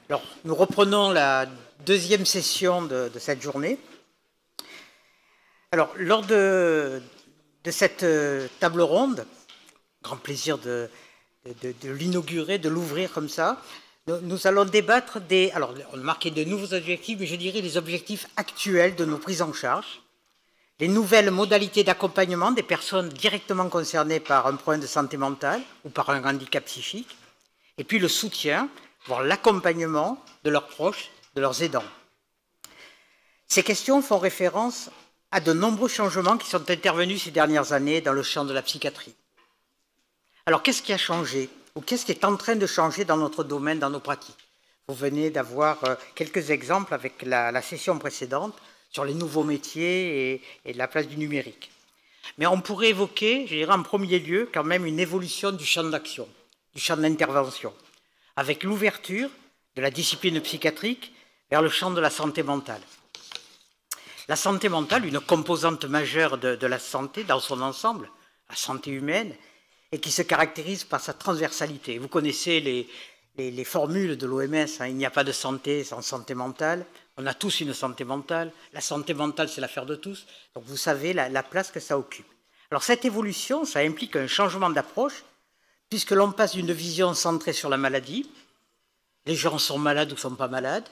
Alors, nous reprenons la deuxième session de cette journée. Alors, lors de cette table ronde, grand plaisir de l'inaugurer, de l'ouvrir comme ça, nous allons débattre des... Alors, on a marqué de nouveaux objectifs, mais je dirais les objectifs actuels de nos prises en charge, les nouvelles modalités d'accompagnement des personnes directement concernées par un problème de santé mentale ou par un handicap psychique, et puis le soutien, voire l'accompagnement de leurs proches, de leurs aidants. Ces questions font référence à de nombreux changements qui sont intervenus ces dernières années dans le champ de la psychiatrie. Alors, qu'est-ce qui a changé ou qu'est-ce qui est en train de changer dans notre domaine, dans nos pratiques? Vous venez d'avoir quelques exemples avec la session précédente sur les nouveaux métiers et la place du numérique. Mais on pourrait évoquer, je dirais en premier lieu, quand même une évolution du champ d'action, du champ d'intervention, avec l'ouverture de la discipline psychiatrique vers le champ de la santé mentale. La santé mentale, une composante majeure de la santé dans son ensemble, la santé humaine, et qui se caractérise par sa transversalité. Vous connaissez les formules de l'OMS, hein, il n'y a pas de santé sans santé mentale, on a tous une santé mentale, la santé mentale c'est l'affaire de tous, donc vous savez la place que ça occupe. Alors cette évolution, ça implique un changement d'approche, puisque l'on passe d'une vision centrée sur la maladie, les gens sont malades ou ne sont pas malades,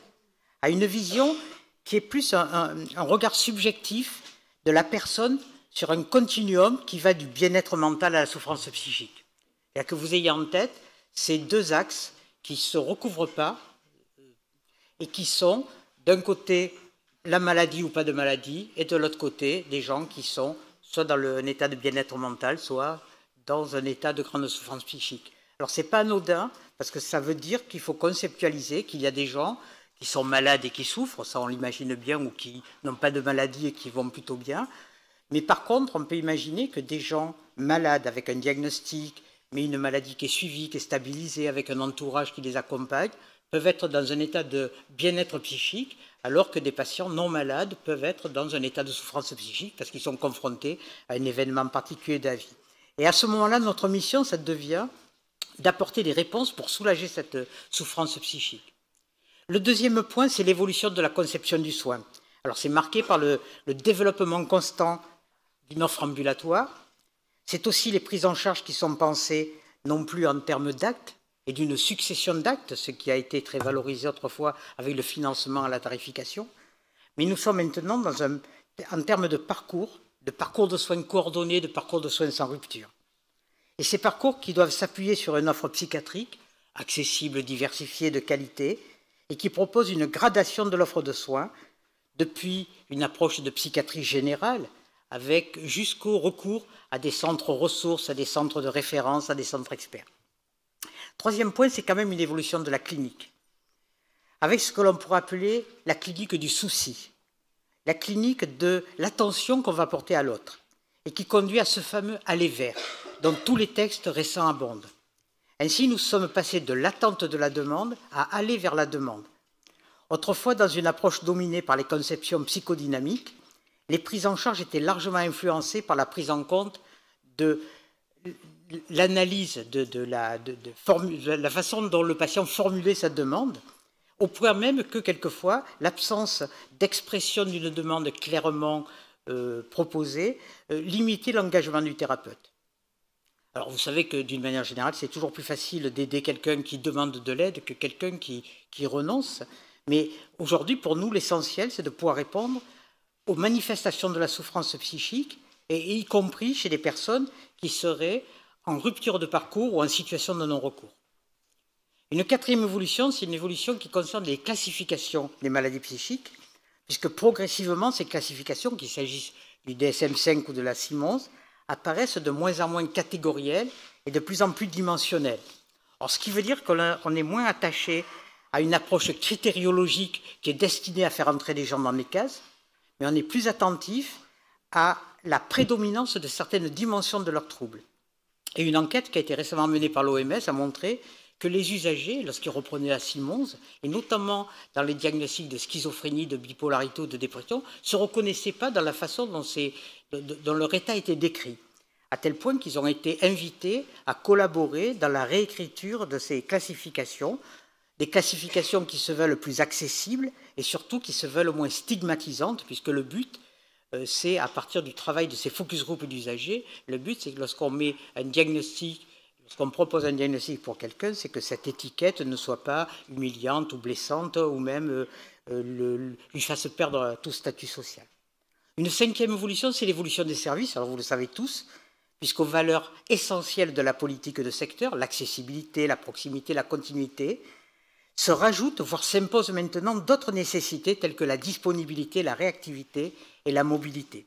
à une vision qui est plus un regard subjectif de la personne sur un continuum qui va du bien-être mental à la souffrance psychique. C'est-à-dire que vous ayez en tête ces deux axes qui ne se recouvrent pas et qui sont, d'un côté, la maladie ou pas de maladie, et de l'autre côté, des gens qui sont soit dans un état de bien-être mental, soit dans un état de grande souffrance psychique. Alors, ce n'est pas anodin, parce que ça veut dire qu'il faut conceptualiser qu'il y a des gens qui sont malades et qui souffrent, ça on l'imagine bien, ou qui n'ont pas de maladie et qui vont plutôt bien. Mais par contre, on peut imaginer que des gens malades avec un diagnostic, mais une maladie qui est suivie, qui est stabilisée, avec un entourage qui les accompagne, peuvent être dans un état de bien-être psychique, alors que des patients non malades peuvent être dans un état de souffrance psychique parce qu'ils sont confrontés à un événement particulier de la vie. Et à ce moment-là, notre mission, ça devient d'apporter des réponses pour soulager cette souffrance psychique. Le deuxième point, c'est l'évolution de la conception du soin. Alors, c'est marqué par le développement constant d'une offre ambulatoire. C'est aussi les prises en charge qui sont pensées non plus en termes d'actes et d'une succession d'actes, ce qui a été très valorisé autrefois avec le financement à la tarification. Mais nous sommes maintenant en termes de parcours de soins coordonnés, de parcours de soins sans rupture. Et ces parcours qui doivent s'appuyer sur une offre psychiatrique, accessible, diversifiée, de qualité, et qui propose une gradation de l'offre de soins, depuis une approche de psychiatrie générale, avec jusqu'au recours à des centres ressources, à des centres de référence, à des centres experts. Troisième point, c'est quand même une évolution de la clinique, avec ce que l'on pourrait appeler la clinique du souci, la clinique de l'attention qu'on va porter à l'autre, et qui conduit à ce fameux « aller vers », dont tous les textes récents abondent. Ainsi, nous sommes passés de l'attente de la demande à aller vers la demande. Autrefois, dans une approche dominée par les conceptions psychodynamiques, les prises en charge étaient largement influencées par la prise en compte de l'analyse de la façon dont le patient formulait sa demande, au point même que, quelquefois, l'absence d'expression d'une demande clairement proposée limitait l'engagement du thérapeute. Alors, vous savez que, d'une manière générale, c'est toujours plus facile d'aider quelqu'un qui demande de l'aide que quelqu'un qui renonce. Mais aujourd'hui, pour nous, l'essentiel, c'est de pouvoir répondre aux manifestations de la souffrance psychique, et y compris chez des personnes qui seraient en rupture de parcours ou en situation de non-recours. Une quatrième évolution, c'est une évolution qui concerne les classifications des maladies psychiques, puisque progressivement, ces classifications, qu'il s'agisse du DSM-5 ou de la CIM-11, apparaissent de moins en moins catégorielles et de plus en plus dimensionnelles. Alors, ce qui veut dire qu'on est moins attaché à une approche critériologique qui est destinée à faire entrer les gens dans les cases, mais on est plus attentif à la prédominance de certaines dimensions de leurs troubles. Et une enquête qui a été récemment menée par l'OMS a montré que les usagers, lorsqu'ils reprenaient la CIM-11, et notamment dans les diagnostics de schizophrénie, de bipolarité ou de dépression, ne se reconnaissaient pas dans la façon dont leur état était décrit, à tel point qu'ils ont été invités à collaborer dans la réécriture de ces classifications, des classifications qui se veulent plus accessibles et surtout qui se veulent moins stigmatisantes, puisque le but, c'est à partir du travail de ces focus group d'usagers, le but, c'est que lorsqu'on met un diagnostic, lorsqu'on propose un diagnostic pour quelqu'un, c'est que cette étiquette ne soit pas humiliante ou blessante ou même lui fasse perdre tout statut social. Une cinquième évolution, c'est l'évolution des services. Alors vous le savez tous, puisqu'aux valeurs essentielles de la politique de secteur, l'accessibilité, la proximité, la continuité, se rajoutent, voire s'imposent maintenant d'autres nécessités telles que la disponibilité, la réactivité et la mobilité.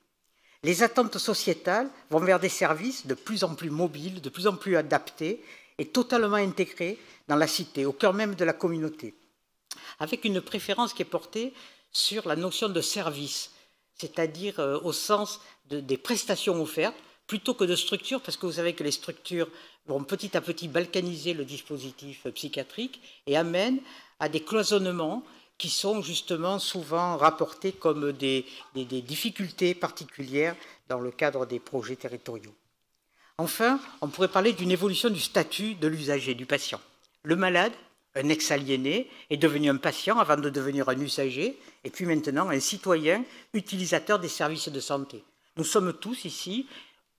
Les attentes sociétales vont vers des services de plus en plus mobiles, de plus en plus adaptés et totalement intégrés dans la cité, au cœur même de la communauté, avec une préférence qui est portée sur la notion de service, c'est-à-dire au sens des prestations offertes, plutôt que de structures, parce que vous savez que les structures vont petit à petit balkaniser le dispositif psychiatrique et amènent à des cloisonnements qui sont justement souvent rapportés comme des difficultés particulières dans le cadre des projets territoriaux. Enfin, on pourrait parler d'une évolution du statut de l'usager, du patient. Le malade, un ex-aliéné, est devenu un patient avant de devenir un usager, et puis maintenant un citoyen utilisateur des services de santé. Nous sommes tous ici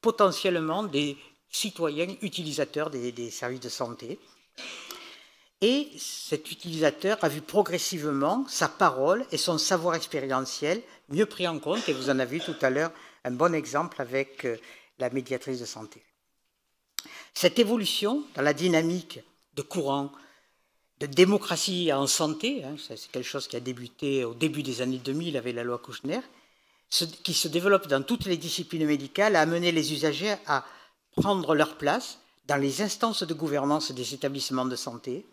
potentiellement des citoyens utilisateurs des services de santé. Et cet utilisateur a vu progressivement sa parole et son savoir expérientiel mieux pris en compte, et vous en avez vu tout à l'heure un bon exemple avec la médiatrice de santé. Cette évolution dans la dynamique de courant de démocratie en santé, c'est quelque chose qui a débuté au début des années 2000 avec la loi Kouchner, qui se développe dans toutes les disciplines médicales, a amené les usagers à prendre leur place dans les instances de gouvernance des établissements de santé,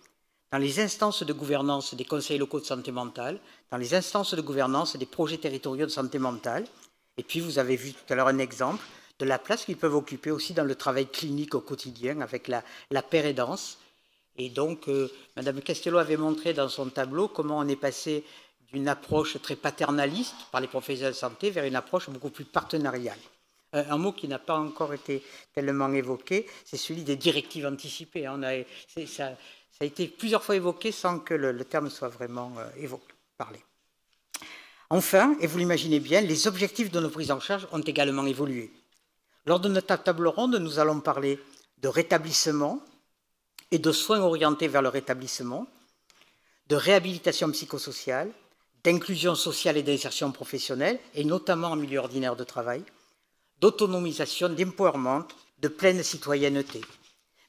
dans les instances de gouvernance des conseils locaux de santé mentale, dans les instances de gouvernance des projets territoriaux de santé mentale. Et puis, vous avez vu tout à l'heure un exemple de la place qu'ils peuvent occuper aussi dans le travail clinique au quotidien avec la pérédance. Et donc, Mme Castello avait montré dans son tableau comment on est passé d'une approche très paternaliste par les professionnels de santé vers une approche beaucoup plus partenariale. Un mot qui n'a pas encore été tellement évoqué, c'est celui des directives anticipées. Ça a été plusieurs fois évoqué sans que le terme soit vraiment parlé. Enfin, et vous l'imaginez bien, les objectifs de nos prises en charge ont également évolué. Lors de notre table ronde, nous allons parler de rétablissement et de soins orientés vers le rétablissement, de réhabilitation psychosociale, d'inclusion sociale et d'insertion professionnelle, et notamment en milieu ordinaire de travail, d'autonomisation, d'empowerment, de pleine citoyenneté,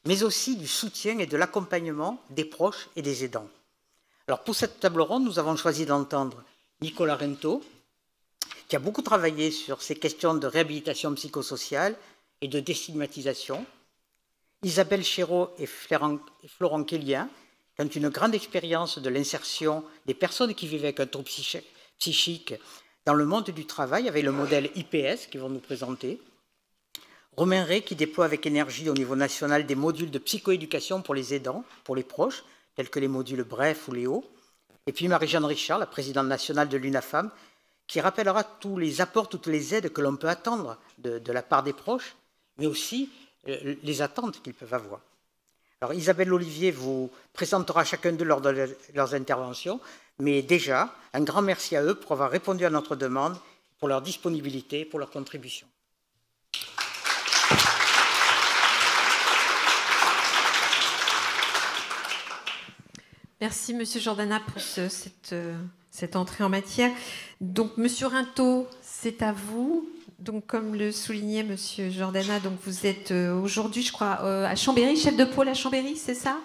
mais aussi du soutien et de l'accompagnement des proches et des aidants. Alors pour cette table ronde, nous avons choisi d'entendre Nicolas Rento, qui a beaucoup travaillé sur ces questions de réhabilitation psychosociale et de déstigmatisation, Isabelle Chéreau et Florent Kellien, qui ont une grande expérience de l'insertion des personnes qui vivent avec un trouble psychique dans le monde du travail, avec le modèle IPS qu'ils vont nous présenter. Romain Ray, qui déploie avec énergie au niveau national des modules de psychoéducation pour les aidants, pour les proches, tels que les modules Bref ou Léo. Et puis Marie-Jeanne Richard, la présidente nationale de l'UNAFAM, qui rappellera tous les apports, toutes les aides que l'on peut attendre de la part des proches, mais aussi les attentes qu'ils peuvent avoir. Alors Isabelle Olivier vous présentera chacun d'eux lors de leurs interventions, mais déjà, un grand merci à eux pour avoir répondu à notre demande, pour leur disponibilité, pour leur contribution. Merci Monsieur Jordana pour cette entrée en matière. Donc Monsieur Rintaud, c'est à vous. Donc comme le soulignait Monsieur Jordana, donc vous êtes aujourd'hui, je crois, à Chambéry, chef de pôle à Chambéry, c'est ça?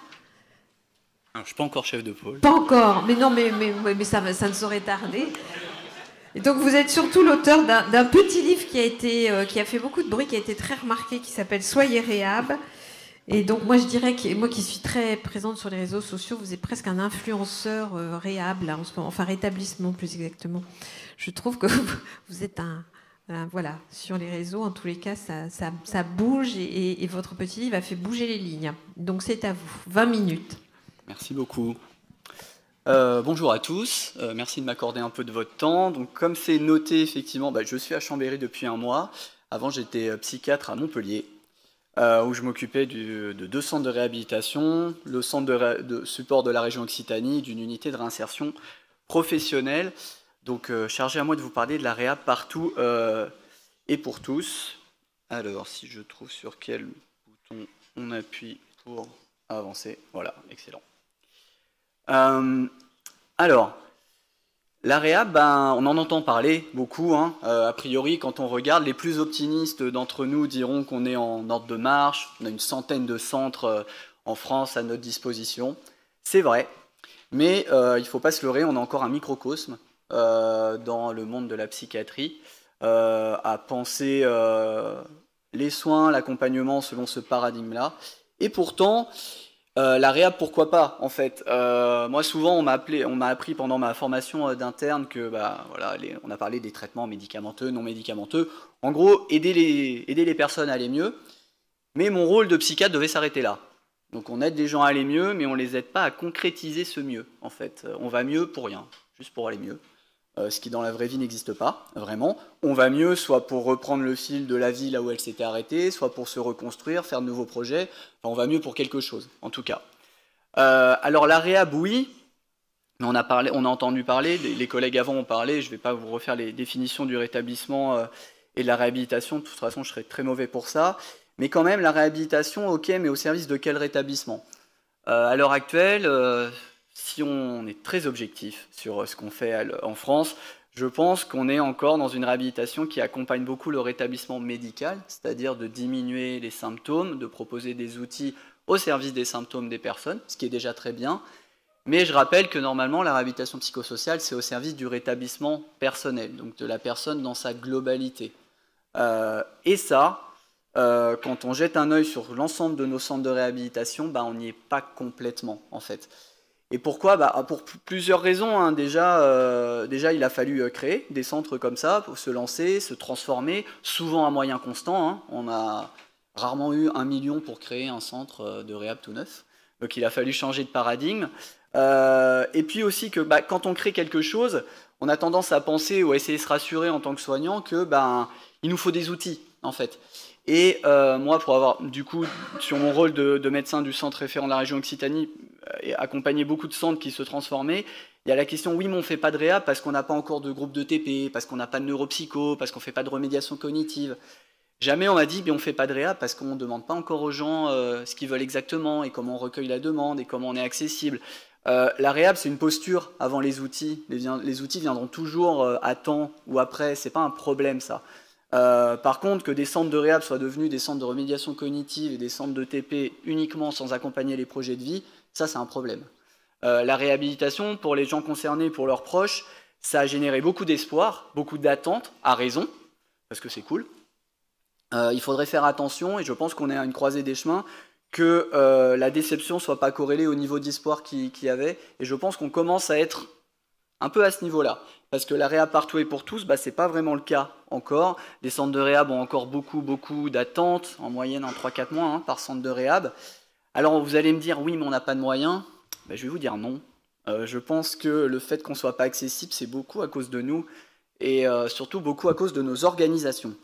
Je ne suis pas encore chef de pôle. Pas encore, mais non, mais ça ne saurait tarder. Et donc vous êtes surtout l'auteur d'un petit livre qui a fait beaucoup de bruit, qui a été très remarqué, qui s'appelle Soyez Réhab. Et donc moi je dirais que moi qui suis très présente sur les réseaux sociaux, vous êtes presque un influenceur réhab là en ce moment, enfin rétablissement plus exactement. Je trouve que vous êtes voilà, sur les réseaux, en tous les cas, ça bouge et votre petit livre a fait bouger les lignes. Donc c'est à vous, 20 minutes. Merci beaucoup. Bonjour à tous, merci de m'accorder un peu de votre temps. Donc comme c'est noté, effectivement, je suis à Chambéry depuis un mois. Avant, j'étais psychiatre à Montpellier. où je m'occupais de 2 centres de réhabilitation, le centre de support de la région Occitanie, d'une unité de réinsertion professionnelle. Donc chargé à moi de vous parler de la réhab partout et pour tous. Alors, si je trouve sur quel bouton on appuie pour avancer. Voilà, excellent. Alors, la réhab, on en entend parler beaucoup. Hein. A priori, quand on regarde, les plus optimistes d'entre nous diront qu'on est en ordre de marche. On a une centaine de centres en France à notre disposition. C'est vrai, mais il ne faut pas se leurrer, on a encore un microcosme dans le monde de la psychiatrie à penser les soins, l'accompagnement selon ce paradigme-là. Et pourtant, la réhab, pourquoi pas, en fait. Moi, souvent, on m'a appris pendant ma formation d'interne que, voilà, on a parlé des traitements médicamenteux, non médicamenteux. En gros, aider les personnes à aller mieux. Mais mon rôle de psychiatre devait s'arrêter là. Donc, on aide les gens à aller mieux, mais on les aide pas à concrétiser ce mieux, en fait. On va mieux pour rien, juste pour aller mieux. Ce qui dans la vraie vie n'existe pas, vraiment. On va mieux soit pour reprendre le fil de la vie là où elle s'était arrêtée, soit pour se reconstruire, faire de nouveaux projets. Enfin, on va mieux pour quelque chose, en tout cas. Alors la réhab, oui, mais on a entendu parler, les collègues avant ont parlé, je ne vais pas vous refaire les définitions du rétablissement et de la réhabilitation, de toute façon je serais très mauvais pour ça. Mais quand même, la réhabilitation, ok, mais au service de quel rétablissement? À l'heure actuelle, si on est très objectif sur ce qu'on fait en France, je pense qu'on est encore dans une réhabilitation qui accompagne beaucoup le rétablissement médical, c'est-à-dire de diminuer les symptômes, de proposer des outils au service des symptômes des personnes, ce qui est déjà très bien. Mais je rappelle que normalement, la réhabilitation psychosociale, c'est au service du rétablissement personnel, donc de la personne dans sa globalité. Et ça, quand on jette un œil sur l'ensemble de nos centres de réhabilitation, on n'y est pas complètement, en fait. Et pourquoi? Pour plusieurs raisons. Hein. Déjà, il a fallu créer des centres comme ça pour se lancer, se transformer, souvent à moyens constants. Hein. On a rarement eu 1 million pour créer un centre de réhab tout neuf. Donc il a fallu changer de paradigme. Et puis aussi que quand on crée quelque chose, on a tendance à penser ou à essayer de se rassurer en tant que soignant que il nous faut des outils, en fait. Et moi, pour avoir, du coup, sur mon rôle de médecin du centre référent de la région Occitanie, et accompagner beaucoup de centres qui se transformaient, il y a la question, oui, mais on ne fait pas de réhab parce qu'on n'a pas encore de groupe de TP, parce qu'on n'a pas de neuropsycho, parce qu'on ne fait pas de remédiation cognitive. Jamais on m'a dit, on ne fait pas de réhab parce qu'on ne demande pas encore aux gens ce qu'ils veulent exactement, et comment on recueille la demande, et comment on est accessible. La réhab, c'est une posture avant les outils. Les outils viendront toujours à temps ou après, c'est pas un problème, ça. Par contre, que des centres de réhab soient devenus des centres de remédiation cognitive et des centres de TP uniquement sans accompagner les projets de vie, ça c'est un problème. La réhabilitation, pour les gens concernés, pour leurs proches, ça a généré beaucoup d'espoir, beaucoup d'attentes, à raison, parce que c'est cool. Il faudrait faire attention, et je pense qu'on est à une croisée des chemins, que la déception ne soit pas corrélée au niveau d'espoir qu'il y avait, et je pense qu'on commence à être un peu à ce niveau-là. Parce que la réhab partout et pour tous, c'est pas vraiment le cas encore. Les centres de réhab ont encore beaucoup d'attentes, en moyenne en 3-4 mois par centre de réhab. Alors vous allez me dire, oui, mais on n'a pas de moyens. Je vais vous dire non. Je pense que le fait qu'on ne soit pas accessible, c'est beaucoup à cause de nous, et surtout beaucoup à cause de nos organisations.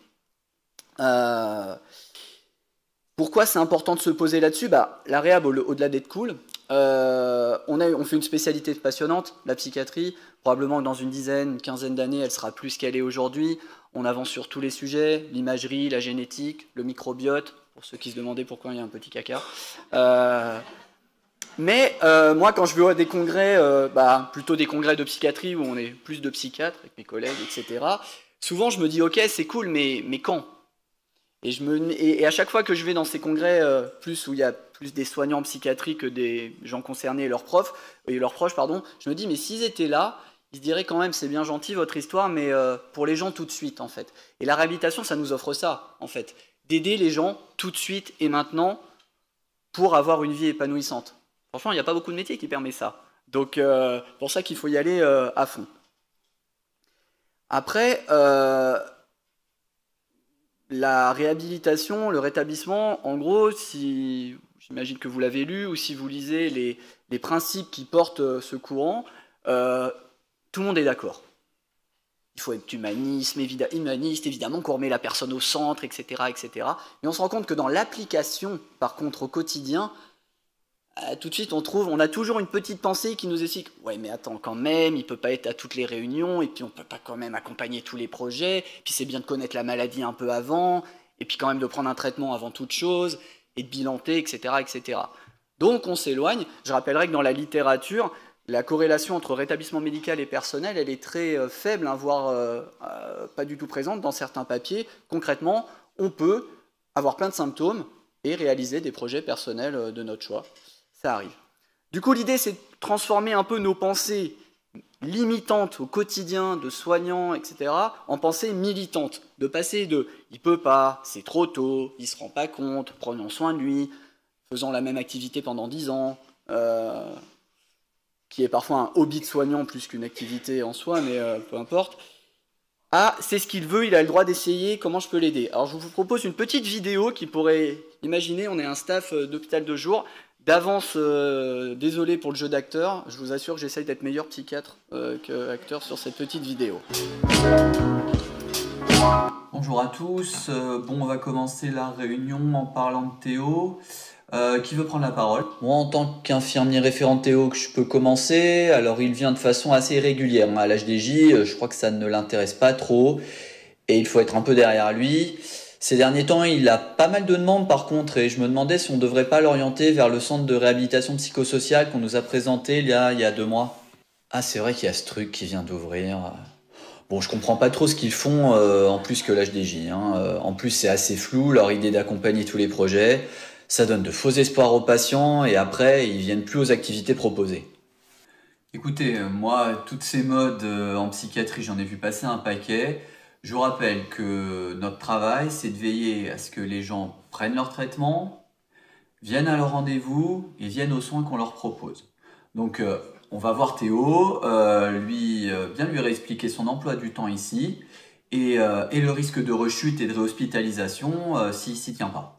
Pourquoi c'est important de se poser là-dessus? La réhab, au-delà d'être cool, on fait une spécialité passionnante, la psychiatrie. Probablement que dans une quinzaine d'années, elle sera plus qu'elle est aujourd'hui. On avance sur tous les sujets, l'imagerie, la génétique, le microbiote, pour ceux qui se demandaient pourquoi il y a un petit caca. Mais moi, quand je vais à des congrès, plutôt des congrès de psychiatrie où on est plus de psychiatres avec mes collègues, etc., souvent je me dis, ok, c'est cool, mais quand? Et à chaque fois que je vais dans ces congrès, où il y a plus des soignants en psychiatrie que des gens concernés et leurs proches, je me dis, mais s'ils étaient là, ils se diraient quand même, c'est bien gentil votre histoire, mais pour les gens tout de suite, en fait. Et la réhabilitation, ça nous offre ça, en fait. D'aider les gens tout de suite et maintenant pour avoir une vie épanouissante. Franchement, il n'y a pas beaucoup de métiers qui permettent ça. Donc, pour ça qu'il faut y aller à fond. Après, la réhabilitation, le rétablissement, en gros, j'imagine que vous l'avez lu, ou si vous lisez les principes qui portent ce courant, tout le monde est d'accord. il faut être humaniste, évidemment qu'on remet la personne au centre, etc., etc. Mais on se rend compte que dans l'application, par contre, au quotidien, tout de suite, on a toujours une petite pensée qui nous explique « Ouais, mais attends, quand même, il ne peut pas être à toutes les réunions, et puis on ne peut pas quand même accompagner tous les projets, puis c'est bien de connaître la maladie un peu avant, et puis quand même de prendre un traitement avant toute chose, et de bilanter, etc., etc. » Donc on s'éloigne. Je rappellerai que dans la littérature, la corrélation entre rétablissement médical et personnel, elle est très faible, hein, voire pas du tout présente dans certains papiers. Concrètement, on peut avoir plein de symptômes et réaliser des projets personnels de notre choix. Ça arrive. Du coup, l'idée, c'est de transformer un peu nos pensées limitantes au quotidien de soignants, etc., en pensées militantes. De passer de « il peut pas, c'est trop tôt, il se rend pas compte, prenons soin de lui », faisant la même activité pendant 10 ans, qui est parfois un hobby de soignant plus qu'une activité en soi, mais peu importe. Ah, c'est ce qu'il veut, il a le droit d'essayer, comment je peux l'aider? Alors je vous propose une petite vidéo qui pourrait, imaginer, on est un staff d'hôpital de jour, d'avance, désolé pour le jeu d'acteur, je vous assure que j'essaye d'être meilleur psychiatre qu'acteur sur cette petite vidéo. Bonjour à tous, on va commencer la réunion en parlant de Théo. Qui veut prendre la parole? Moi, en tant qu'infirmier référent Théo, je peux commencer. Alors, il vient de façon assez régulière à l'HDJ. Je crois que ça ne l'intéresse pas trop. Et il faut être un peu derrière lui. Ces derniers temps, il a pas mal de demandes par contre. Et je me demandais si on ne devrait pas l'orienter vers le centre de réhabilitation psychosociale qu'on nous a présenté il y a 2 mois. Ah, c'est vrai qu'il y a ce truc qui vient d'ouvrir. Bon, je comprends pas trop ce qu'ils font en plus que l'HDJ. En plus, c'est assez flou, leur idée d'accompagner tous les projets. Ça donne de faux espoirs aux patients et après, ils viennent plus aux activités proposées. Écoutez, moi, toutes ces modes en psychiatrie, j'en ai vu passer un paquet. Je vous rappelle que notre travail, c'est de veiller à ce que les gens prennent leur traitement, viennent à leur rendez-vous et viennent aux soins qu'on leur propose. Donc, on va voir Théo, bien lui réexpliquer son emploi du temps ici et le risque de rechute et de réhospitalisation s'il s'y tient pas.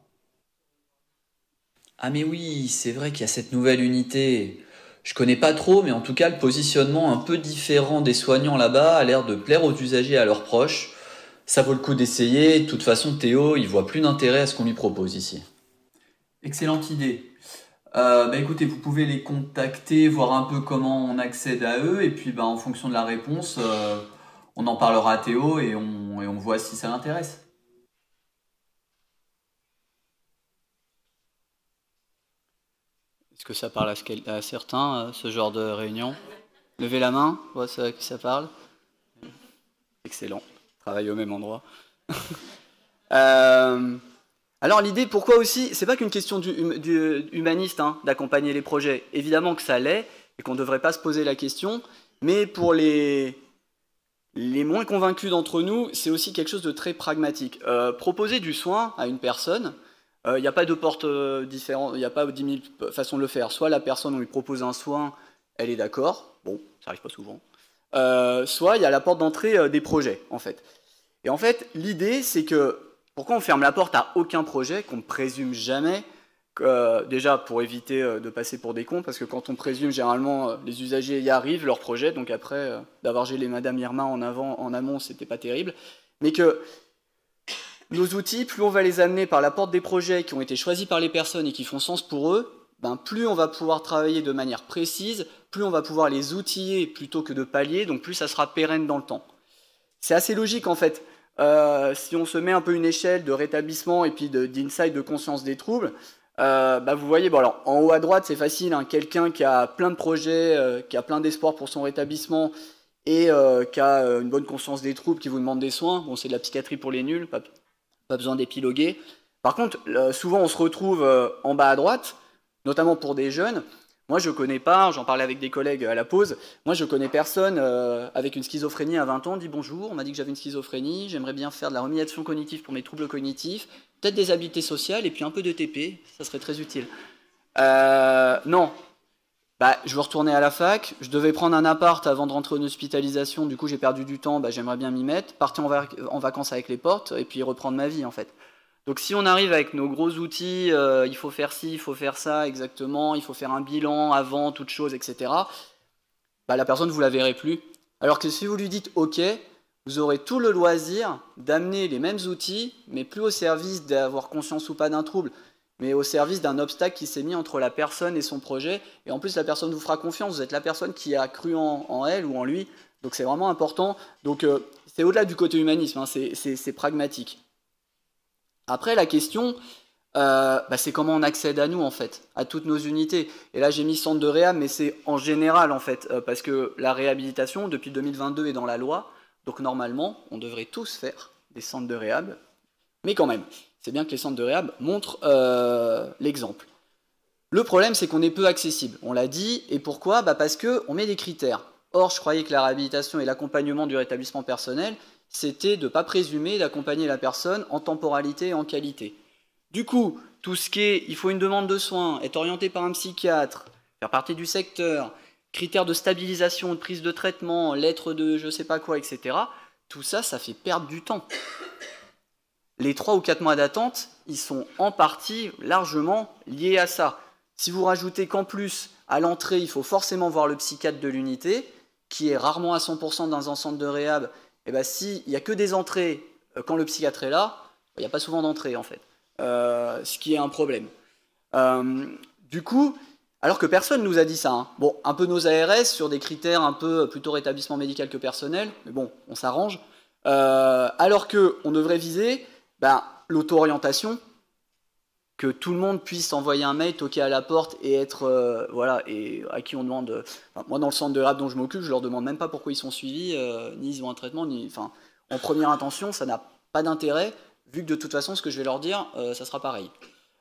Ah mais oui, c'est vrai qu'il y a cette nouvelle unité. Je connais pas trop, mais en tout cas, le positionnement un peu différent des soignants là-bas a l'air de plaire aux usagers et à leurs proches. Ça vaut le coup d'essayer. De toute façon, Théo, il voit plus d'intérêt à ce qu'on lui propose ici. Excellente idée. Écoutez, vous pouvez les contacter, voir un peu comment on accède à eux, et puis en fonction de la réponse, on en parlera à Théo et on voit si ça l'intéresse. Est-ce que ça parle à certains, ce genre de réunion? Levez la main, ouais, c'est à qui ça parle. Excellent, travaille au même endroit. Alors l'idée, pourquoi aussi, c'est pas qu'une question du humaniste d'accompagner les projets. Évidemment que ça l'est, et qu'on ne devrait pas se poser la question, mais pour les moins convaincus d'entre nous, c'est aussi quelque chose de très pragmatique. Proposer du soin à une personne, il n'y a pas de porte différente, il n'y a pas 10 000 façons de le faire. Soit la personne, on lui propose un soin, elle est d'accord, bon, ça n'arrive pas souvent. Soit il y a la porte d'entrée des projets, en fait. Et en fait, l'idée, c'est que, pourquoi on ferme la porte à aucun projet, qu'on ne présume jamais, déjà pour éviter de passer pour des cons, parce que quand on présume, généralement, les usagers y arrivent, leur projet, donc après, d'avoir géré Madame Irma en amont, c'était pas terrible, mais que nos outils, plus on va les amener par la porte des projets qui ont été choisis par les personnes et qui font sens pour eux, plus on va pouvoir travailler de manière précise, plus on va pouvoir les outiller plutôt que de pallier, donc plus ça sera pérenne dans le temps. C'est assez logique en fait. Si on se met un peu une échelle de rétablissement et puis d'insight de conscience des troubles, vous voyez, alors, en haut à droite c'est facile, quelqu'un qui a plein de projets, qui a plein d'espoir pour son rétablissement et qui a une bonne conscience des troubles, qui vous demande des soins, bon c'est de la psychiatrie pour les nuls, pas besoin d'épiloguer. Par contre, souvent on se retrouve en bas à droite, notamment pour des jeunes. Moi je connais pas, j'en parlais avec des collègues à la pause, moi je connais personne avec une schizophrénie à 20 ans, dit bonjour, on m'a dit que j'avais une schizophrénie, j'aimerais bien faire de la remédiation cognitive pour mes troubles cognitifs, peut-être des habiletés sociales et puis un peu de TP, ça serait très utile. Non, je veux retourner à la fac, je devais prendre un appart avant de rentrer en hospitalisation, du coup j'ai perdu du temps, j'aimerais bien m'y mettre, partir en vacances avec les potes et puis reprendre ma vie en fait. Donc si on arrive avec nos gros outils, il faut faire ci, il faut faire ça exactement, il faut faire un bilan avant toute chose, etc., la personne vous la verrez plus. Alors que si vous lui dites ok, vous aurez tout le loisir d'amener les mêmes outils, mais plus au service d'avoir conscience ou pas d'un trouble, mais au service d'un obstacle qui s'est mis entre la personne et son projet. Et en plus, la personne vous fera confiance, vous êtes la personne qui a cru en elle ou en lui, donc c'est vraiment important. Donc c'est au-delà du côté humanisme, hein, c'est pragmatique. Après, la question, c'est comment on accède à nous, en fait, à toutes nos unités. Et là, j'ai mis centre de réhab, mais c'est en général, en fait, parce que la réhabilitation, depuis 2022, est dans la loi. Donc normalement, on devrait tous faire des centres de réhab. Mais quand même, c'est bien que les centres de réhab montrent l'exemple. Le problème, c'est qu'on est peu accessible. On l'a dit. Et pourquoi ? Parce qu'on met des critères. Or, je croyais que la réhabilitation et l'accompagnement du rétablissement personnel, c'était de ne pas présumer d'accompagner la personne en temporalité et en qualité. Du coup, tout ce qui est, il faut une demande de soins, être orienté par un psychiatre, faire partie du secteur, critères de stabilisation, de prise de traitement, lettres de je sais pas quoi, etc. Tout ça, ça fait perdre du temps. Les 3 ou 4 mois d'attente, ils sont en partie largement liés à ça. Si vous rajoutez qu'en plus, à l'entrée, il faut forcément voir le psychiatre de l'unité, qui est rarement à 100% dans un centre de réhab, et bien s'il n'y a que des entrées quand le psychiatre est là, il n'y a pas souvent d'entrée en fait. Ce qui est un problème. Du coup, alors que personne ne nous a dit ça, hein. Bon, un peu nos ARS sur des critères un peu plutôt rétablissement médical que personnel, mais bon, on s'arrange. Alors qu'on devrait viser l'auto-orientation, que tout le monde puisse envoyer un mail, toquer à la porte et être et à qui on demande. Moi, dans le centre de réhab dont je m'occupe, je leur demande même pas pourquoi ils sont suivis, ni ils ont un traitement, en première intention, ça n'a pas d'intérêt. Vu que de toute façon, ce que je vais leur dire, ça sera pareil.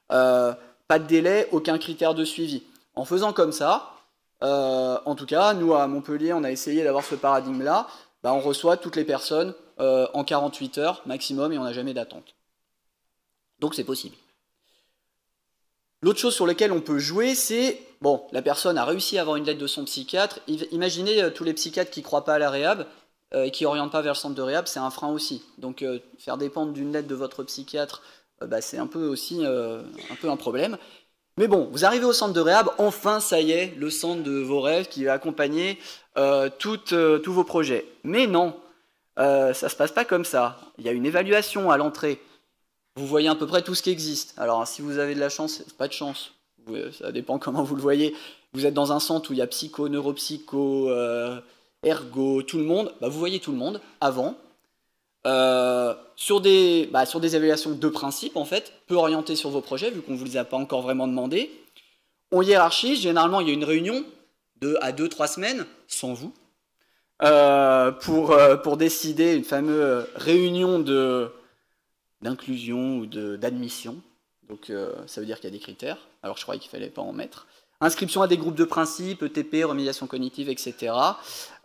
Pas de délai, aucun critère de suivi. En faisant comme ça, en tout cas, nous à Montpellier, on a essayé d'avoir ce paradigme-là. On reçoit toutes les personnes en 48 heures maximum et on n'a jamais d'attente. Donc c'est possible. L'autre chose sur laquelle on peut jouer, c'est, la personne a réussi à avoir une lettre de son psychiatre. Imaginez tous les psychiatres qui ne croient pas à la réhab, et qui n'orientent pas vers le centre de réhab, c'est un frein aussi. Donc faire dépendre d'une lettre de votre psychiatre, c'est un peu aussi un problème. Mais bon, vous arrivez au centre de réhab, enfin ça y est, le centre de vos rêves qui va accompagner tous vos projets. Mais non, ça ne se passe pas comme ça. Il y a une évaluation à l'entrée. Vous voyez à peu près tout ce qui existe. Alors si vous avez de la chance, pas de chance, ça dépend comment vous le voyez. Vous êtes dans un centre où il y a psycho, neuropsycho, ergo, tout le monde, vous voyez tout le monde avant, sur des évaluations de principe, en fait, peu orientées sur vos projets, vu qu'on ne vous les a pas encore vraiment demandé. On hiérarchise, généralement, il y a une réunion à 2-3 semaines, sans vous, pour décider une fameuse réunion d'inclusion ou d'admission. Donc, ça veut dire qu'il y a des critères, alors je croyais qu'il ne fallait pas en mettre. Inscription à des groupes de principes, ETP, remédiation cognitive, etc.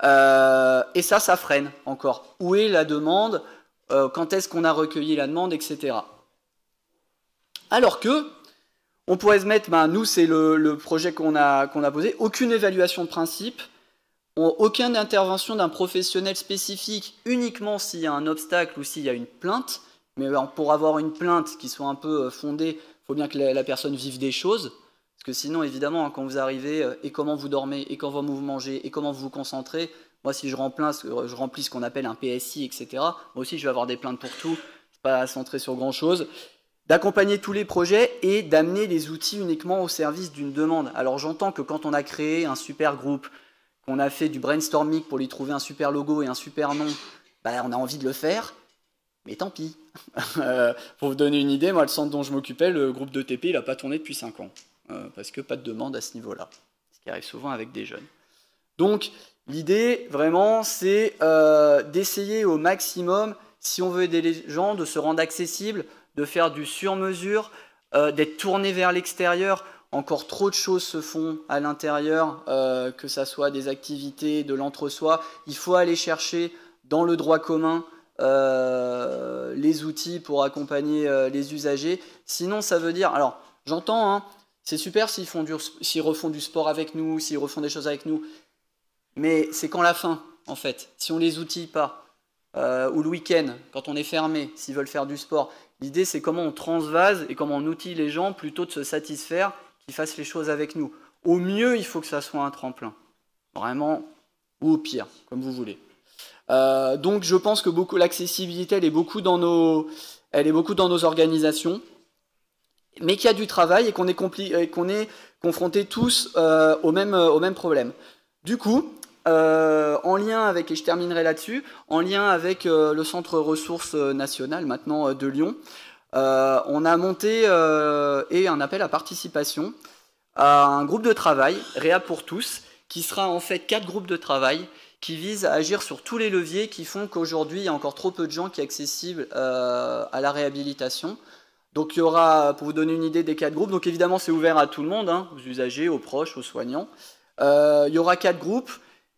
Et ça freine encore. Où est la demande ? Quand est-ce qu'on a recueilli la demande, etc. Alors que, on pourrait se mettre, nous c'est le projet qu'on a posé, aucune évaluation de principe, aucune intervention d'un professionnel spécifique, uniquement s'il y a un obstacle ou s'il y a une plainte. Mais pour avoir une plainte qui soit un peu fondée, il faut bien que la personne vive des choses. Parce que sinon, évidemment, quand vous arrivez, et comment vous dormez, et comment vous mangez, et comment vous vous concentrez, moi, si je remplis ce qu'on appelle un PSI, etc., moi aussi, je vais avoir des plaintes pour tout, c'est pas centré sur grand-chose. D'accompagner tous les projets et d'amener les outils uniquement au service d'une demande. Alors, j'entends que quand on a créé un super groupe, qu'on a fait du brainstorming pour lui trouver un super logo et un super nom, on a envie de le faire, mais tant pis. Pour vous donner une idée, moi, le centre dont je m'occupais, le groupe de TP, il n'a pas tourné depuis 5 ans. Parce que pas de demande à ce niveau-là, ce qui arrive souvent avec des jeunes. Donc l'idée vraiment c'est d'essayer au maximum, si on veut aider les gens, de se rendre accessible, de faire du sur-mesure, d'être tourné vers l'extérieur. Encore trop de choses se font à l'intérieur, que ça soit des activités, de l'entre-soi. Il faut aller chercher dans le droit commun les outils pour accompagner les usagers. Sinon ça veut dire, alors j'entends, c'est super s'ils refont du sport avec nous, s'ils refont des choses avec nous, mais c'est quand la fin, en fait. Si on les outille pas, ou le week-end, quand on est fermé, s'ils veulent faire du sport, l'idée c'est comment on transvase et comment on outille les gens plutôt de se satisfaire qu'ils fassent les choses avec nous. Au mieux, il faut que ça soit un tremplin. Vraiment, ou au pire, comme vous voulez. Donc je pense que l'accessibilité, elle est beaucoup dans nos organisations, mais qu'il y a du travail et qu'on est confrontés tous au même problème. Du coup, en lien avec, et je terminerai là-dessus, en lien avec le Centre Ressources Nationales maintenant de Lyon, on a monté un appel à participation à un groupe de travail, Réhab pour tous, qui sera en fait 4 groupes de travail qui visent à agir sur tous les leviers qui font qu'aujourd'hui il y a encore trop peu de gens qui sont accessibles à la réhabilitation. Donc il y aura, pour vous donner une idée des 4 groupes, donc évidemment c'est ouvert à tout le monde, hein, aux usagers, aux proches, aux soignants. Il y aura 4 groupes.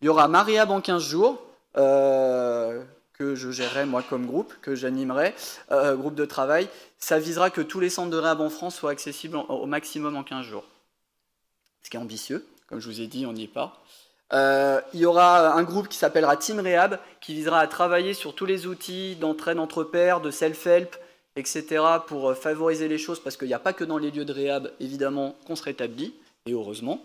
Il y aura Ma Réhab en 15 jours, que je gérerai moi comme groupe, que j'animerai, groupe de travail. Ça visera que tous les centres de réhab en France soient accessibles au maximum en 15 jours. Ce qui est ambitieux, comme je vous ai dit, on n'y est pas. Il y aura un groupe qui s'appellera Team Réhab, qui visera à travailler sur tous les outils d'entraide entre pairs, de self-help, etc. pour favoriser les choses, parce qu'il n'y a pas que dans les lieux de réhab, évidemment, qu'on se rétablit, et heureusement.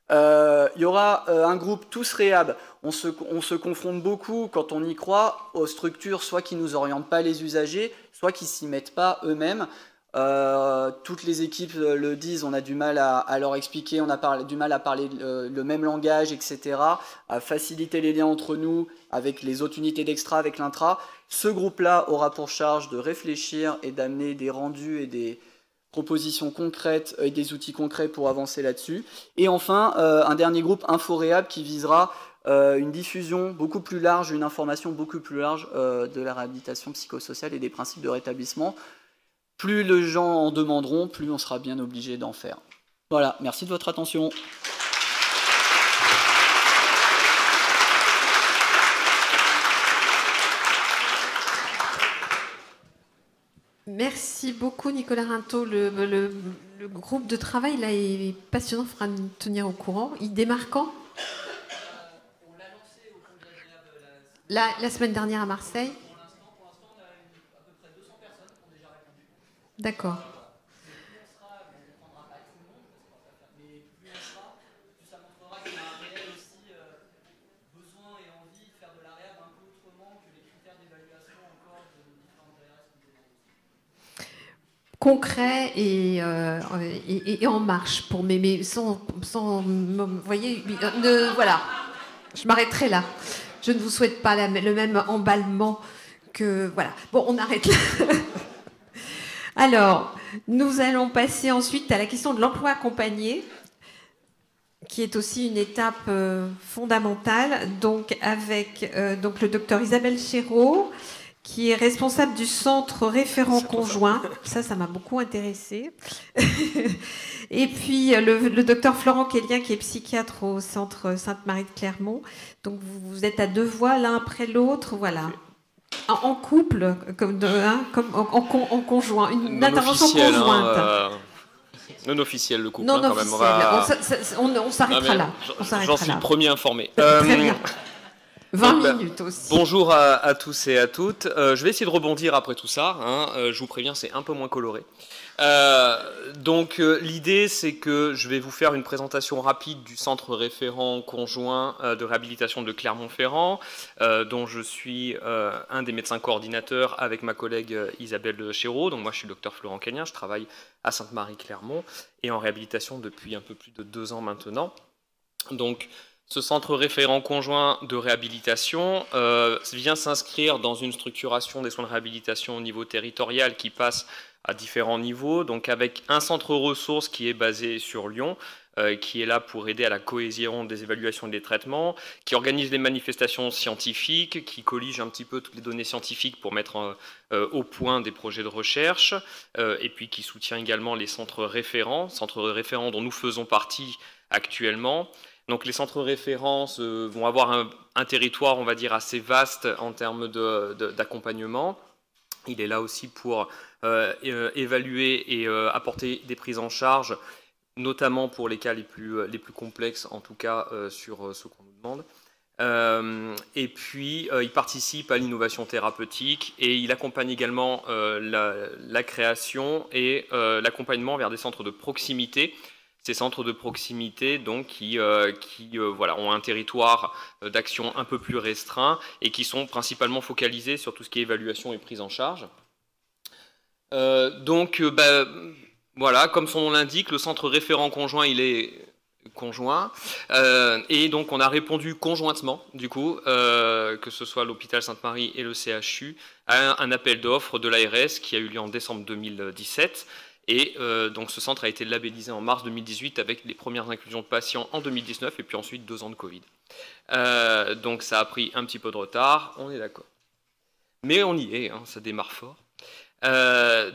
Il y aura un groupe Tous Réhab. On se confronte beaucoup, quand on y croit, aux structures soit qui ne nous orientent pas les usagers, soit qui ne s'y mettent pas eux-mêmes. Toutes les équipes le disent, on a du mal à leur expliquer, on a du mal à parler le même langage, etc., à faciliter les liens entre nous avec les autres unités d'extra, avec l'intra. Ce groupe-là aura pour charge de réfléchir et d'amener des rendus et des propositions concrètes et des outils concrets pour avancer là-dessus. Et enfin, un dernier groupe, Info Réhab, qui visera une diffusion beaucoup plus large, une information beaucoup plus large de la réhabilitation psychosociale et des principes de rétablissement. Plus les gens en demanderont, plus on sera bien obligé d'en faire. Voilà, merci de votre attention. Merci beaucoup Nicolas Rintaud. Le groupe de travail là est passionnant, il faudra nous tenir au courant. Il démarre quand ? On l'a lancé au congrès de Réhab la semaine dernière à Marseille. Pour l'instant, on a à peu près 200 personnes qui ont déjà répondu. D'accord. Concret et en marche pour mais sans vous voyez voilà, je m'arrêterai là. Je ne vous souhaite pas le même emballement que voilà. Bon, on arrête là. Alors, nous allons passer ensuite à la question de l'emploi accompagné, qui est aussi une étape fondamentale. Donc avec donc le docteur Isabelle Chéreau, qui est responsable du centre référent conjoint. Ça m'a beaucoup intéressée. Et puis le docteur Florent Kellien, qui est psychiatre au centre Sainte-Marie de Clermont. Donc vous êtes à 2 voix, l'un après l'autre, voilà. En couple, comme en conjoint, une intervention conjointe. Non officiel, le couple, non quand officiel. même. On s'arrêtera là. J'en suis le premier informé. Très bien. 20 minutes aussi. Bonjour à tous et à toutes. Je vais essayer de rebondir après tout ça. Je vous préviens, c'est un peu moins coloré. Donc l'idée, c'est que je vais vous faire une présentation rapide du centre référent conjoint de réhabilitation de Clermont-Ferrand, dont je suis un des médecins coordinateurs avec ma collègue Isabelle Chéreau. Donc moi, je suis le docteur Florent Kellien, je travaille à Sainte-Marie-Clermont et en réhabilitation depuis un peu plus de 2 ans maintenant. Donc ce centre référent conjoint de réhabilitation vient s'inscrire dans une structuration des soins de réhabilitation au niveau territorial qui passe à différents niveaux, donc avec un centre ressources qui est basé sur Lyon, qui est là pour aider à la cohésion des évaluations et des traitements, qui organise des manifestations scientifiques, qui collige un petit peu toutes les données scientifiques pour mettre au point des projets de recherche, et puis qui soutient également les centres référents dont nous faisons partie actuellement. Donc les centres références vont avoir un territoire, on va dire, assez vaste en termes d'accompagnement. Il est là aussi pour évaluer et apporter des prises en charge, notamment pour les cas les plus complexes, en tout cas sur ce qu'on nous demande. Et puis, il participe à l'innovation thérapeutique et il accompagne également la création et l'accompagnement vers des centres de proximité. ces centres de proximité donc, qui voilà, ont un territoire d'action un peu plus restreint et qui sont principalement focalisés sur tout ce qui est évaluation et prise en charge. Voilà, comme son nom l'indique, le centre référent conjoint, il est conjoint, et donc on a répondu conjointement, du coup, que ce soit l'hôpital Sainte-Marie et le CHU, à un appel d'offres de l'ARS qui a eu lieu en décembre 2017, et donc ce centre a été labellisé en mars 2018 avec les premières inclusions de patients en 2019, et puis ensuite 2 ans de Covid. Donc ça a pris un petit peu de retard, on est d'accord. Mais on y est, hein, ça démarre fort.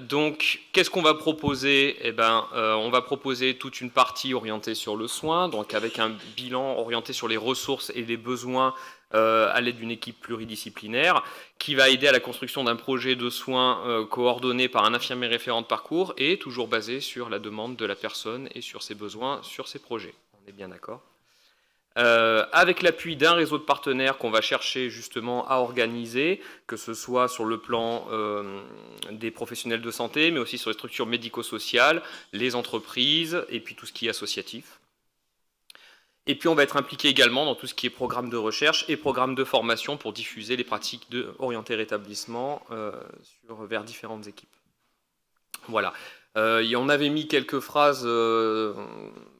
Donc, qu'est-ce qu'on va proposer? On va proposer toute une partie orientée sur le soin, donc avec un bilan orienté sur les ressources et les besoins à l'aide d'une équipe pluridisciplinaire qui va aider à la construction d'un projet de soins coordonné par un infirmier référent de parcours et toujours basé sur la demande de la personne et sur ses besoins, sur ses projets. On est bien d'accord? Avec l'appui d'un réseau de partenaires qu'on va chercher justement à organiser, que ce soit sur le plan des professionnels de santé, mais aussi sur les structures médico-sociales, les entreprises, et puis tout ce qui est associatif. Et puis on va être impliqué également dans tout ce qui est programme de recherche et programme de formation pour diffuser les pratiques orientées rétablissement vers différentes équipes. Voilà. On avait mis quelques phrases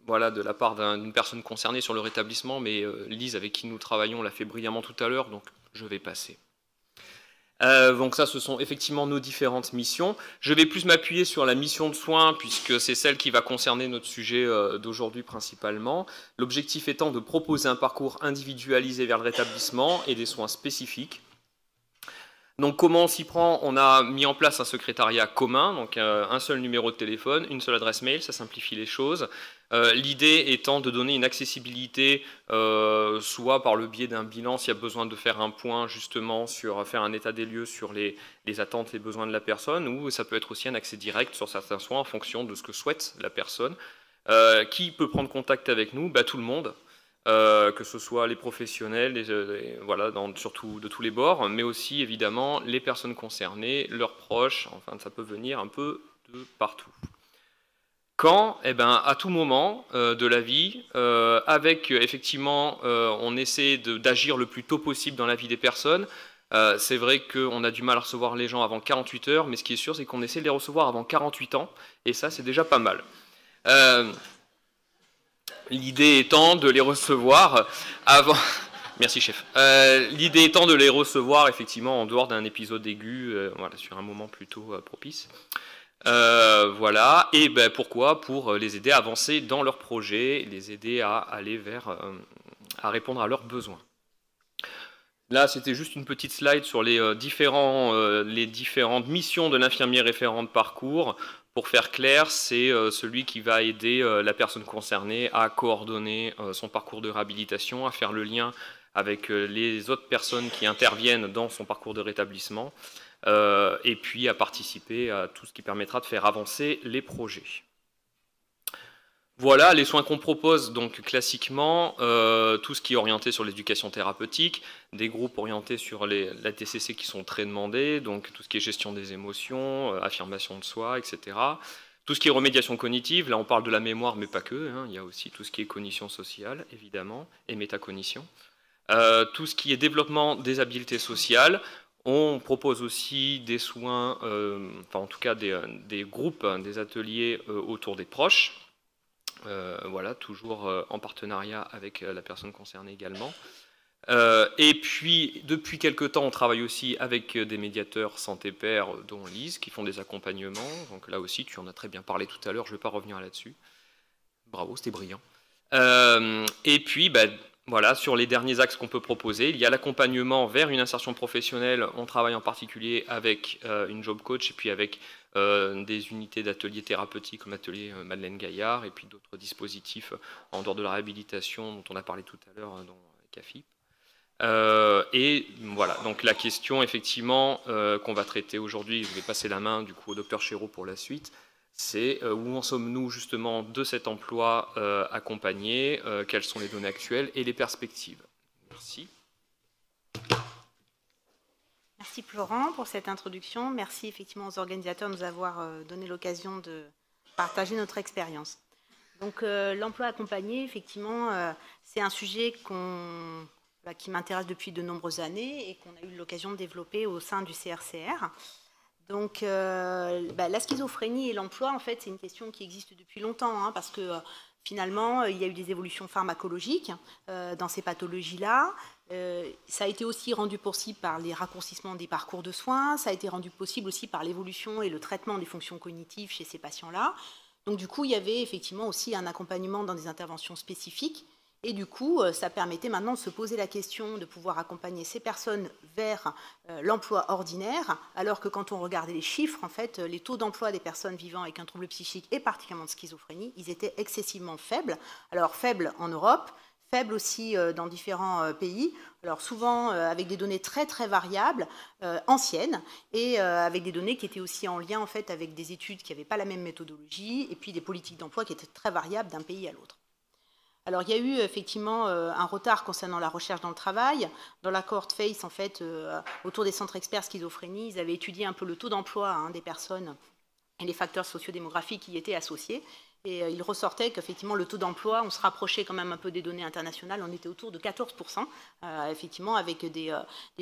voilà, de la part d'une personne concernée sur le rétablissement, mais Lise, avec qui nous travaillons, l'a fait brillamment tout à l'heure, donc je vais passer. Donc ça, ce sont effectivement nos différentes missions. Je vais plus m'appuyer sur la mission de soins, puisque c'est celle qui va concerner notre sujet d'aujourd'hui principalement. L'objectif étant de proposer un parcours individualisé vers le rétablissement et des soins spécifiques. Donc comment on s'y prend? On a mis en place un secrétariat commun, donc un seul numéro de téléphone, une seule adresse mail, ça simplifie les choses. L'idée étant de donner une accessibilité, soit par le biais d'un bilan, s'il y a besoin de faire un point justement sur faire un état des lieux sur les attentes et besoins de la personne, ou ça peut être aussi un accès direct sur certains soins en fonction de ce que souhaite la personne. Qui peut prendre contact avec nous? Tout le monde. Que ce soit les professionnels, voilà, surtout de tous les bords, mais aussi évidemment les personnes concernées, leurs proches, enfin ça peut venir un peu de partout. Quand? À tout moment de la vie, avec effectivement, on essaie d'agir le plus tôt possible dans la vie des personnes. C'est vrai qu'on a du mal à recevoir les gens avant 48 heures, mais ce qui est sûr, c'est qu'on essaie de les recevoir avant 48 ans, et ça c'est déjà pas mal. L'idée étant de les recevoir avant... Merci chef. L'idée étant de les recevoir effectivement en dehors d'un épisode aigu, voilà, sur un moment plutôt propice. Voilà. Et pourquoi? Pour les aider à avancer dans leur projet, les aider à aller à répondre à leurs besoins. Là, c'était juste une petite slide sur les différentes missions de l'infirmier référent de parcours. Pour faire clair, c'est celui qui va aider la personne concernée à coordonner son parcours de réhabilitation, à faire le lien avec les autres personnes qui interviennent dans son parcours de rétablissement, et puis à participer à tout ce qui permettra de faire avancer les projets. Voilà les soins qu'on propose, donc classiquement, tout ce qui est orienté sur l'éducation thérapeutique, des groupes orientés sur la TCC qui sont très demandés, donc tout ce qui est gestion des émotions, affirmation de soi, etc. Tout ce qui est remédiation cognitive, là on parle de la mémoire, mais pas que, hein, il y a aussi tout ce qui est cognition sociale, évidemment, et métacognition. Tout ce qui est développement des habiletés sociales, on propose aussi des soins, enfin en tout cas des groupes, des ateliers autour des proches. Voilà, toujours en partenariat avec la personne concernée également. Et puis, depuis quelque temps, on travaille aussi avec des médiateurs santé-père, dont Lise, qui font des accompagnements. Donc là aussi, tu en as très bien parlé tout à l'heure, je ne vais pas revenir là-dessus. Bravo, c'était brillant. Et puis, voilà, sur les derniers axes qu'on peut proposer, il y a l'accompagnement vers une insertion professionnelle. On travaille en particulier avec une job coach et puis avec des unités d'ateliers thérapeutiques comme l'atelier Madeleine Gaillard et puis d'autres dispositifs en dehors de la réhabilitation dont on a parlé tout à l'heure dans CAFIP. Et voilà, donc la question effectivement qu'on va traiter aujourd'hui, je vais passer la main du coup au docteur Chéreau pour la suite, c'est où en sommes-nous justement de cet emploi accompagné, quelles sont les données actuelles et les perspectives. Merci. Merci Florent pour cette introduction. Merci effectivement aux organisateurs de nous avoir donné l'occasion de partager notre expérience. Donc l'emploi accompagné, effectivement, c'est un sujet qui m'intéresse depuis de nombreuses années et qu'on a eu l'occasion de développer au sein du CRCR. Donc la schizophrénie et l'emploi, en fait, c'est une question qui existe depuis longtemps, parce que finalement, il y a eu des évolutions pharmacologiques dans ces pathologies-là. Ça a été aussi rendu possible par les raccourcissements des parcours de soins, ça a été rendu possible aussi par l'évolution et le traitement des fonctions cognitives chez ces patients-là. Donc du coup, il y avait effectivement aussi un accompagnement dans des interventions spécifiques. Et du coup, ça permettait maintenant de se poser la question de pouvoir accompagner ces personnes vers l'emploi ordinaire, alors que quand on regardait les chiffres, en fait, les taux d'emploi des personnes vivant avec un trouble psychique et particulièrement de schizophrénie, ils étaient excessivement faibles. Alors faibles en Europe, faibles aussi dans différents pays, alors souvent avec des données très très variables, anciennes, et avec des données qui étaient aussi en lien en fait avec des études qui n'avaient pas la même méthodologie, et puis des politiques d'emploi qui étaient très variables d'un pays à l'autre. Alors il y a eu effectivement un retard concernant la recherche dans le travail. Dans la cohorte FACE, en fait, autour des centres experts schizophrénie, ils avaient étudié un peu le taux d'emploi des personnes et les facteurs sociodémographiques qui y étaient associés. Et il ressortait qu'effectivement, le taux d'emploi, on se rapprochait quand même un peu des données internationales, on était autour de 14%, effectivement, avec des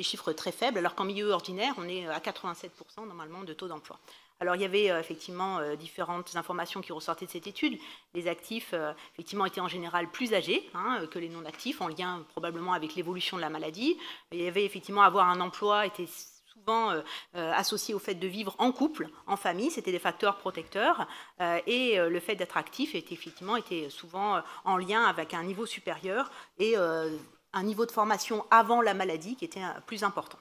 chiffres très faibles, alors qu'en milieu ordinaire, on est à 87% normalement de taux d'emploi. Alors, il y avait effectivement différentes informations qui ressortaient de cette étude. Les actifs, effectivement, étaient en général plus âgés que les non-actifs, en lien probablement avec l'évolution de la maladie. Il y avait effectivement avoir un emploi était souvent associé au fait de vivre en couple, en famille, c'était des facteurs protecteurs, et le fait d'être actif était souvent en lien avec un niveau supérieur et un niveau de formation avant la maladie qui était plus important.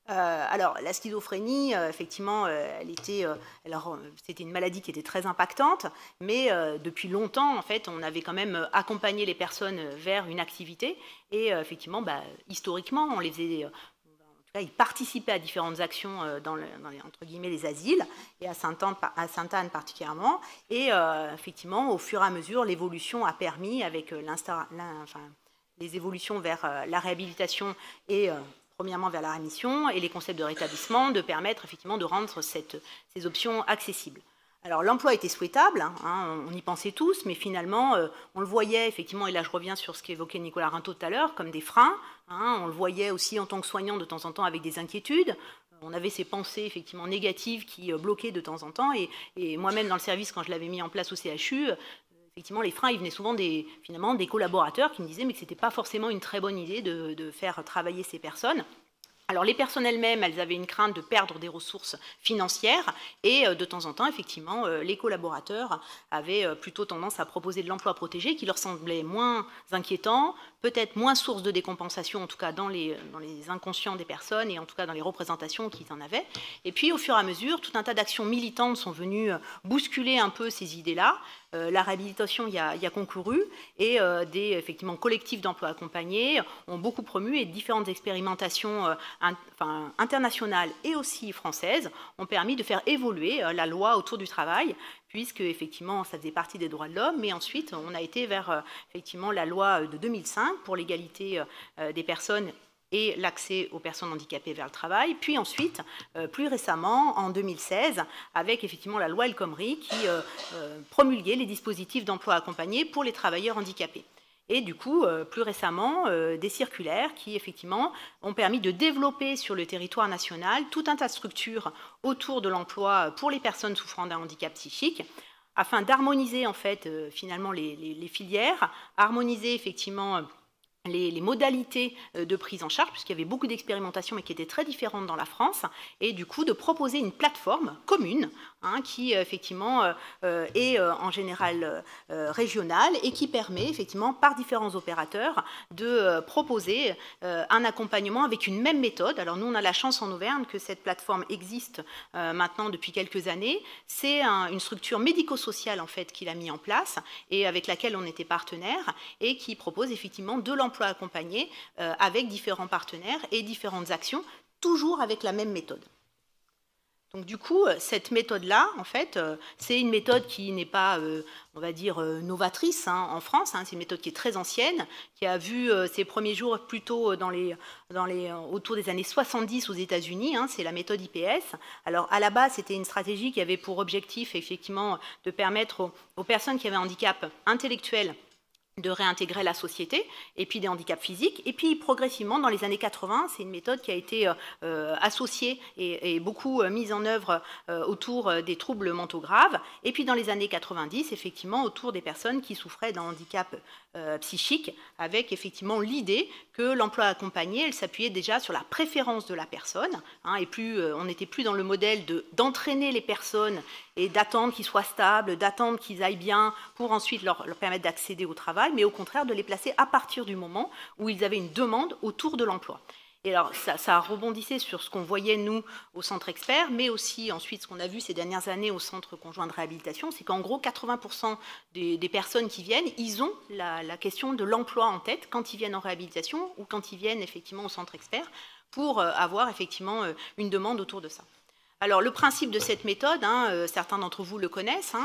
Alors, la schizophrénie, effectivement, c'était une maladie qui était très impactante, mais depuis longtemps, en fait, on avait quand même accompagné les personnes vers une activité, et effectivement, historiquement, on les faisait... Ils participaient à différentes actions dans les, entre guillemets, les asiles, et à Sainte-Anne particulièrement. Et effectivement, au fur et à mesure, l'évolution a permis, avec les évolutions vers la réhabilitation et premièrement vers la rémission et les concepts de rétablissement, de permettre effectivement de rendre ces options accessibles. Alors l'emploi était souhaitable, on y pensait tous, mais finalement on le voyait effectivement, et là je reviens sur ce qu'évoquait Nicolas Rintaud tout à l'heure, comme des freins, on le voyait aussi en tant que soignant de temps en temps avec des inquiétudes, on avait ces pensées effectivement négatives qui bloquaient de temps en temps, et moi-même dans le service quand je l'avais mis en place au CHU, effectivement les freins ils venaient souvent des collaborateurs qui me disaient mais que ce n'était pas forcément une très bonne idée de faire travailler ces personnes. Alors les personnes elles-mêmes, elles avaient une crainte de perdre des ressources financières et de temps en temps, effectivement, les collaborateurs avaient plutôt tendance à proposer de l'emploi protégé qui leur semblait moins inquiétant, peut-être moins source de décompensation, en tout cas dans les inconscients des personnes et en tout cas dans les représentations qu'ils en avaient. Et puis au fur et à mesure, tout un tas d'actions militantes sont venues bousculer un peu ces idées-là. La réhabilitation y a concouru et des effectivement, collectifs d'emploi accompagnés ont beaucoup promu et différentes expérimentations internationales et aussi françaises ont permis de faire évoluer la loi autour du travail puisque effectivement ça faisait partie des droits de l'homme, mais ensuite on a été vers effectivement la loi de 2005 pour l'égalité des personnes et l'accès aux personnes handicapées vers le travail, puis ensuite, plus récemment, en 2016, avec effectivement la loi El Khomri qui promulguait les dispositifs d'emploi accompagné pour les travailleurs handicapés. Et du coup, plus récemment, des circulaires qui, effectivement, ont permis de développer sur le territoire national tout un tas de structures autour de l'emploi pour les personnes souffrant d'un handicap psychique, afin d'harmoniser, en fait, finalement, les filières, harmoniser, effectivement, les modalités de prise en charge, puisqu'il y avait beaucoup d'expérimentations, mais qui étaient très différentes dans la France, et du coup de proposer une plateforme commune, qui effectivement est en général régionale, et qui permet effectivement par différents opérateurs de proposer un accompagnement avec une même méthode. Alors nous on a la chance en Auvergne que cette plateforme existe maintenant depuis quelques années. C'est une structure médico-sociale en fait qu'il a mis en place, et avec laquelle on était partenaire, et qui propose effectivement de l'emploi accompagné avec différents partenaires et différentes actions, toujours avec la même méthode. Donc du coup, cette méthode-là, en fait, c'est une méthode qui n'est pas, on va dire, novatrice en France. C'est une méthode qui est très ancienne, qui a vu ses premiers jours plutôt autour des années 70 aux États-Unis. C'est la méthode IPS. Alors à la base, c'était une stratégie qui avait pour objectif, effectivement, de permettre aux personnes qui avaient un handicap intellectuel de réintégrer la société, et puis des handicaps physiques. Et puis progressivement, dans les années 80, c'est une méthode qui a été associée et beaucoup mise en œuvre autour des troubles mentaux graves. Et puis dans les années 90, effectivement, autour des personnes qui souffraient d'un handicap psychique, avec effectivement l'idée que l'emploi accompagné, elle s'appuyait déjà sur la préférence de la personne, et on n'était plus dans le modèle d'entraîner les personnes et d'attendre qu'ils soient stables, d'attendre qu'ils aillent bien pour ensuite leur permettre d'accéder au travail, mais au contraire de les placer à partir du moment où ils avaient une demande autour de l'emploi. Et alors, ça rebondissait sur ce qu'on voyait, nous, au centre expert, mais aussi ensuite ce qu'on a vu ces dernières années au centre conjoint de réhabilitation, c'est qu'en gros, 80% des personnes qui viennent, ils ont la question de l'emploi en tête quand ils viennent en réhabilitation ou quand ils viennent effectivement au centre expert pour avoir effectivement une demande autour de ça. Alors, le principe de cette méthode, certains d'entre vous le connaissent,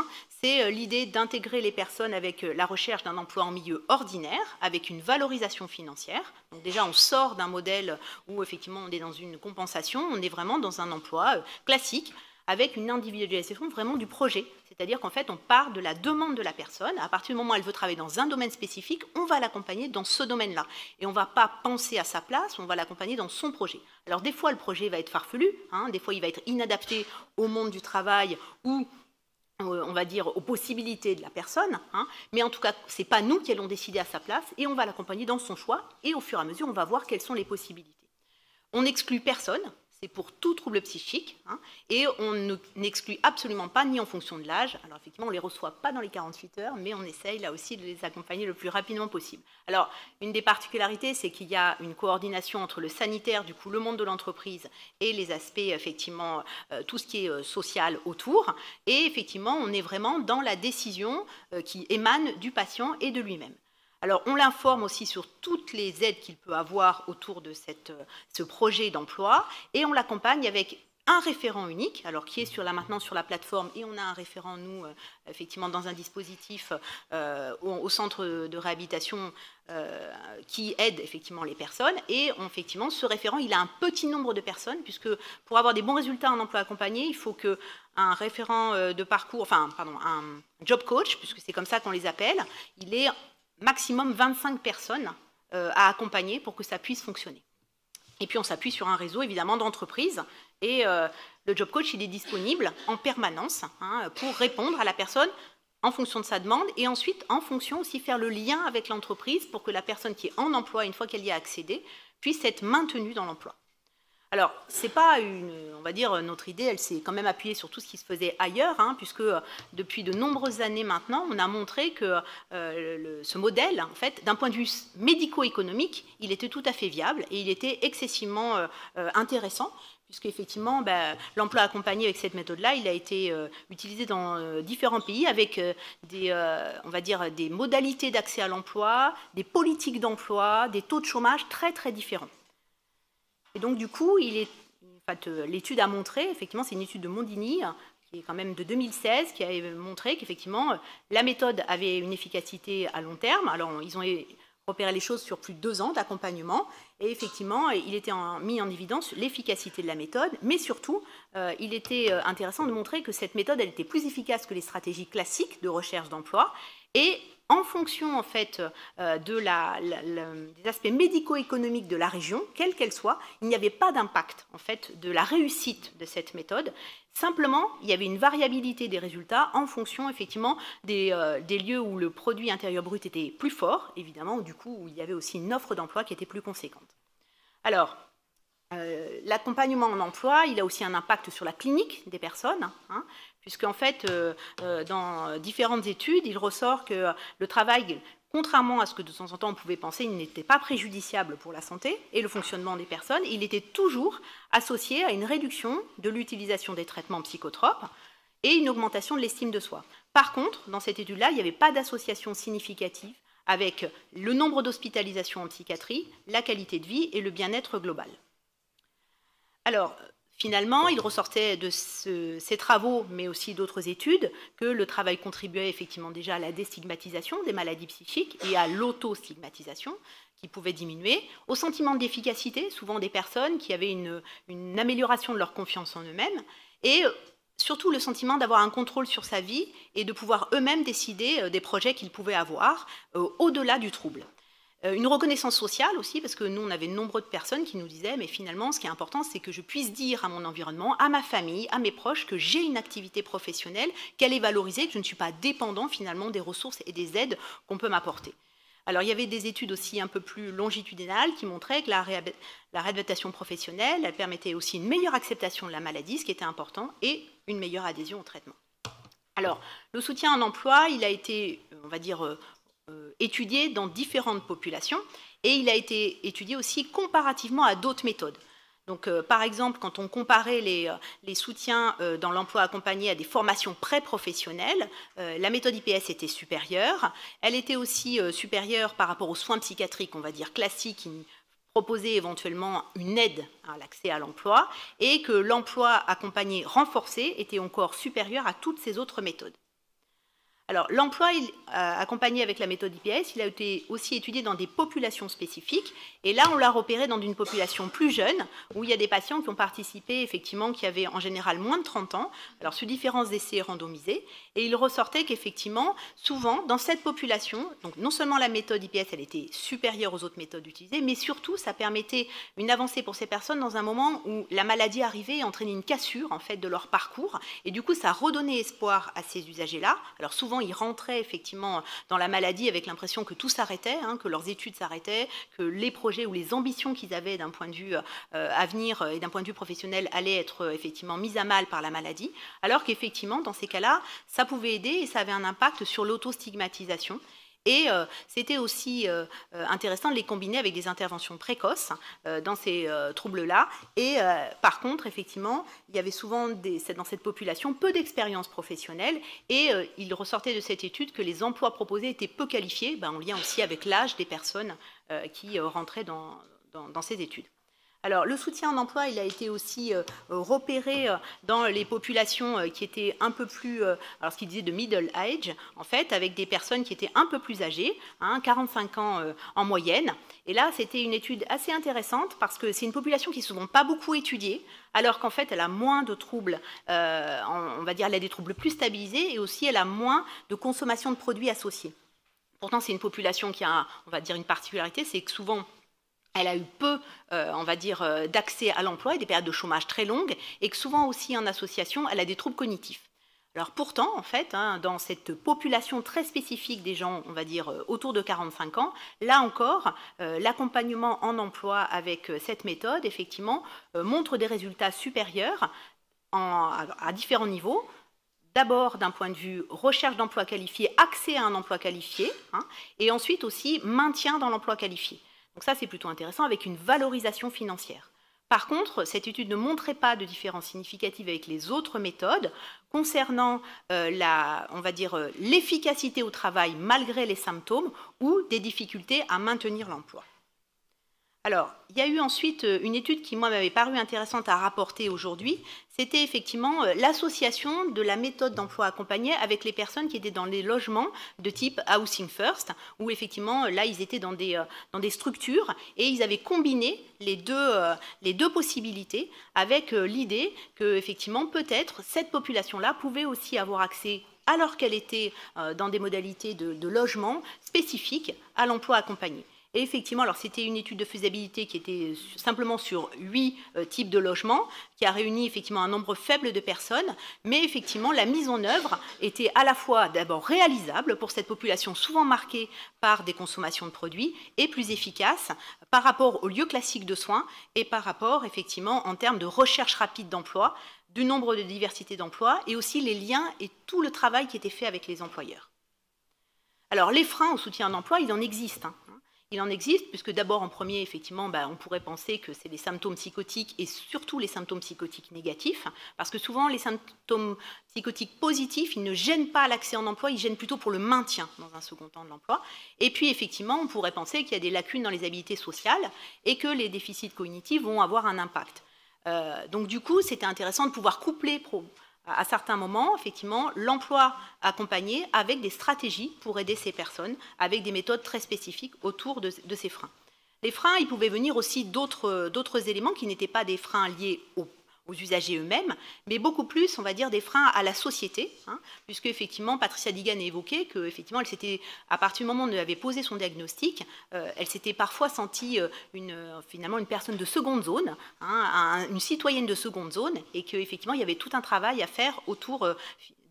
c'est l'idée d'intégrer les personnes avec la recherche d'un emploi en milieu ordinaire, avec une valorisation financière. Donc déjà, on sort d'un modèle où effectivement on est dans une compensation, on est vraiment dans un emploi classique, avec une individualisation vraiment du projet. C'est-à-dire qu'en fait, on part de la demande de la personne. À partir du moment où elle veut travailler dans un domaine spécifique, on va l'accompagner dans ce domaine-là. Et on ne va pas penser à sa place, on va l'accompagner dans son projet. Alors des fois, le projet va être farfelu, des fois, il va être inadapté au monde du travail ou, on va dire, aux possibilités de la personne. Mais en tout cas, ce n'est pas nous qui allons décider à sa place et on va l'accompagner dans son choix. Et au fur et à mesure, on va voir quelles sont les possibilités. On n'exclut personne. C'est pour tout trouble psychique, et on n'exclut absolument pas, ni en fonction de l'âge. Alors effectivement, on ne les reçoit pas dans les 48 heures, mais on essaye là aussi de les accompagner le plus rapidement possible. Alors, une des particularités, c'est qu'il y a une coordination entre le sanitaire, du coup le monde de l'entreprise, et les aspects, effectivement, tout ce qui est social autour. Et effectivement, on est vraiment dans la décision qui émane du patient et de lui-même. Alors, on l'informe aussi sur toutes les aides qu'il peut avoir autour de ce projet d'emploi et on l'accompagne avec un référent unique, alors qui est maintenant sur la plateforme, et on a un référent, nous, effectivement, dans un dispositif au centre de réhabilitation qui aide effectivement les personnes. Et effectivement, ce référent, il a un petit nombre de personnes, puisque pour avoir des bons résultats en emploi accompagné, il faut qu'un référent de parcours, un job coach, puisque c'est comme ça qu'on les appelle, il est maximum 25 personnes à accompagner pour que ça puisse fonctionner. Et puis on s'appuie sur un réseau évidemment d'entreprises et le job coach il est disponible en permanence pour répondre à la personne en fonction de sa demande et ensuite en fonction aussi faire le lien avec l'entreprise pour que la personne qui est en emploi, une fois qu'elle y a accédé, puisse être maintenue dans l'emploi. Alors, c'est pas on va dire, notre idée, elle s'est quand même appuyée sur tout ce qui se faisait ailleurs, puisque depuis de nombreuses années maintenant, on a montré que ce modèle, en fait, d'un point de vue médico-économique, il était tout à fait viable et il était excessivement intéressant, puisqu'effectivement, l'emploi accompagné avec cette méthode-là, il a été utilisé dans différents pays avec on va dire, des modalités d'accès à l'emploi, des politiques d'emploi, des taux de chômage très, très différents. Et donc, du coup, l'étude a montré, effectivement, c'est une étude de Mondini, qui est quand même de 2016, qui a montré qu'effectivement, la méthode avait une efficacité à long terme. Alors, ils ont repéré les choses sur plus de 2 ans d'accompagnement, et effectivement, il était mis en évidence l'efficacité de la méthode, mais surtout, il était intéressant de montrer que cette méthode, elle était plus efficace que les stratégies classiques de recherche d'emploi, et en fonction en fait des aspects médico-économiques de la région, quelle qu'elle soit, il n'y avait pas d'impact en fait de la réussite de cette méthode. Simplement, il y avait une variabilité des résultats en fonction effectivement des lieux où le produit intérieur brut était plus fort, évidemment, du coup où il y avait aussi une offre d'emploi qui était plus conséquente. Alors, l'accompagnement en emploi, il a aussi un impact sur la clinique des personnes, puisqu'en fait, dans différentes études, il ressort que le travail, contrairement à ce que de temps en temps on pouvait penser, il n'était pas préjudiciable pour la santé et le fonctionnement des personnes, il était toujours associé à une réduction de l'utilisation des traitements psychotropes et une augmentation de l'estime de soi. Par contre, dans cette étude-là, il n'y avait pas d'association significative avec le nombre d'hospitalisations en psychiatrie, la qualité de vie et le bien-être global. Alors, Finalement, il ressortait de ces travaux, mais aussi d'autres études, que le travail contribuait effectivement déjà à la déstigmatisation des maladies psychiques et à l'autostigmatisation, qui pouvait diminuer, au sentiment d'efficacité, souvent des personnes qui avaient une amélioration de leur confiance en eux-mêmes, et surtout le sentiment d'avoir un contrôle sur sa vie et de pouvoir eux-mêmes décider des projets qu'ils pouvaient avoir au-delà du trouble. Une reconnaissance sociale aussi, parce que nous, on avait de nombreuses personnes qui nous disaient, mais finalement, ce qui est important, c'est que je puisse dire à mon environnement, à ma famille, à mes proches, que j'ai une activité professionnelle, qu'elle est valorisée, que je ne suis pas dépendant finalement des ressources et des aides qu'on peut m'apporter. Alors, il y avait des études aussi un peu plus longitudinales qui montraient que la réadaptation professionnelle, elle permettait aussi une meilleure acceptation de la maladie, ce qui était important, et une meilleure adhésion au traitement. Alors, le soutien en emploi, il a été, on va dire, étudié dans différentes populations et il a été étudié aussi comparativement à d'autres méthodes. Donc, par exemple, quand on comparait les soutiens dans l'emploi accompagné à des formations pré-professionnelles, la méthode IPS était supérieure. Elle était aussi supérieure par rapport aux soins psychiatriques, on va dire classiques, qui proposaient éventuellement une aide à l'accès à l'emploi, et que l'emploi accompagné renforcé était encore supérieur à toutes ces autres méthodes. Alors, l'emploi accompagné avec la méthode IPS, il a été aussi étudié dans des populations spécifiques. Et là, on l'a repéré dans une population plus jeune, où il y a des patients qui ont participé, effectivement, qui avaient en général moins de 30 ans, alors sous différents essais randomisés. Et il ressortait qu'effectivement, souvent, dans cette population, donc non seulement la méthode IPS, elle était supérieure aux autres méthodes utilisées, mais surtout, ça permettait une avancée pour ces personnes dans un moment où la maladie arrivait et entraînait une cassure, en fait, de leur parcours. Et du coup, ça redonnait espoir à ces usagers-là. Alors, souvent, ils rentraient effectivement dans la maladie avec l'impression que tout s'arrêtait, que leurs études s'arrêtaient, que les projets ou les ambitions qu'ils avaient d'un point de vue avenir et d'un point de vue professionnel allaient être effectivement mises à mal par la maladie, alors qu'effectivement, dans ces cas-là, ça pouvait aider et ça avait un impact sur l'autostigmatisation. Et c'était aussi intéressant de les combiner avec des interventions précoces dans ces troubles-là. Et par contre, effectivement, il y avait souvent dans cette population peu d'expérience professionnelle et il ressortait de cette étude que les emplois proposés étaient peu qualifiés, en lien aussi avec l'âge des personnes qui rentraient dans ces études. Alors, le soutien en emploi, il a été aussi repéré dans les populations qui étaient un peu plus, alors ce qu'ils disaient de middle age, en fait, avec des personnes qui étaient un peu plus âgées, 45 ans en moyenne. Et là, c'était une étude assez intéressante parce que c'est une population qui n'est souvent pas beaucoup étudiée, alors qu'en fait, elle a moins de troubles, on va dire, elle a des troubles plus stabilisés et aussi elle a moins de consommation de produits associés. Pourtant, c'est une population qui a, on va dire, une particularité, c'est que souvent, elle a eu peu, on va dire, d'accès à l'emploi et des périodes de chômage très longues, et que souvent aussi en association, elle a des troubles cognitifs. Alors pourtant, en fait, dans cette population très spécifique des gens, on va dire, autour de 45 ans, là encore, l'accompagnement en emploi avec cette méthode, effectivement, montre des résultats supérieurs à différents niveaux. D'abord, d'un point de vue recherche d'emploi qualifié, accès à un emploi qualifié, et ensuite aussi maintien dans l'emploi qualifié. Donc ça, c'est plutôt intéressant, avec une valorisation financière. Par contre, cette étude ne montrait pas de différence significative avec les autres méthodes concernant on va dire, l'efficacité au travail malgré les symptômes ou des difficultés à maintenir l'emploi. Alors, il y a eu ensuite une étude qui, moi, m'avait paru intéressante à rapporter aujourd'hui. C'était effectivement l'association de la méthode d'emploi accompagné avec les personnes qui étaient dans les logements de type Housing First, où effectivement, là, ils étaient dans des structures et ils avaient combiné les deux possibilités avec l'idée que, effectivement, peut-être cette population-là pouvait aussi avoir accès, alors qu'elle était dans des modalités de logement spécifiques, à l'emploi accompagné. Et effectivement, alors c'était une étude de faisabilité qui était simplement sur 8 types de logements, qui a réuni effectivement un nombre faible de personnes, mais effectivement la mise en œuvre était à la fois d'abord réalisable pour cette population souvent marquée par des consommations de produits et plus efficace par rapport aux lieux classiques de soins et par rapport effectivement en termes de recherche rapide d'emploi, du nombre de diversité d'emplois et aussi les liens et tout le travail qui était fait avec les employeurs. Alors les freins au soutien en emploi, il en existe. Il en existe, puisque d'abord, en premier, effectivement, on pourrait penser que c'est les symptômes psychotiques et surtout les symptômes psychotiques négatifs, parce que souvent, les symptômes psychotiques positifs, ils ne gênent pas l'accès en emploi, ils gênent plutôt pour le maintien dans un second temps de l'emploi. Et puis, effectivement, on pourrait penser qu'il y a des lacunes dans les habiletés sociales et que les déficits cognitifs vont avoir un impact. Donc du coup, c'était intéressant de pouvoir coupler à certains moments, effectivement, l'emploi accompagné avec des stratégies pour aider ces personnes, avec des méthodes très spécifiques autour de ces freins. Les freins, ils pouvaient venir aussi d'autres éléments qui n'étaient pas des freins liés aux usagers eux-mêmes, mais beaucoup plus, on va dire, des freins à la société, puisque effectivement, Patricia Digan a évoqué que, effectivement, elle s'était, à partir du moment où elle avait posé son diagnostic, elle s'était parfois sentie finalement une personne de seconde zone, une citoyenne de seconde zone, et qu'effectivement, il y avait tout un travail à faire autour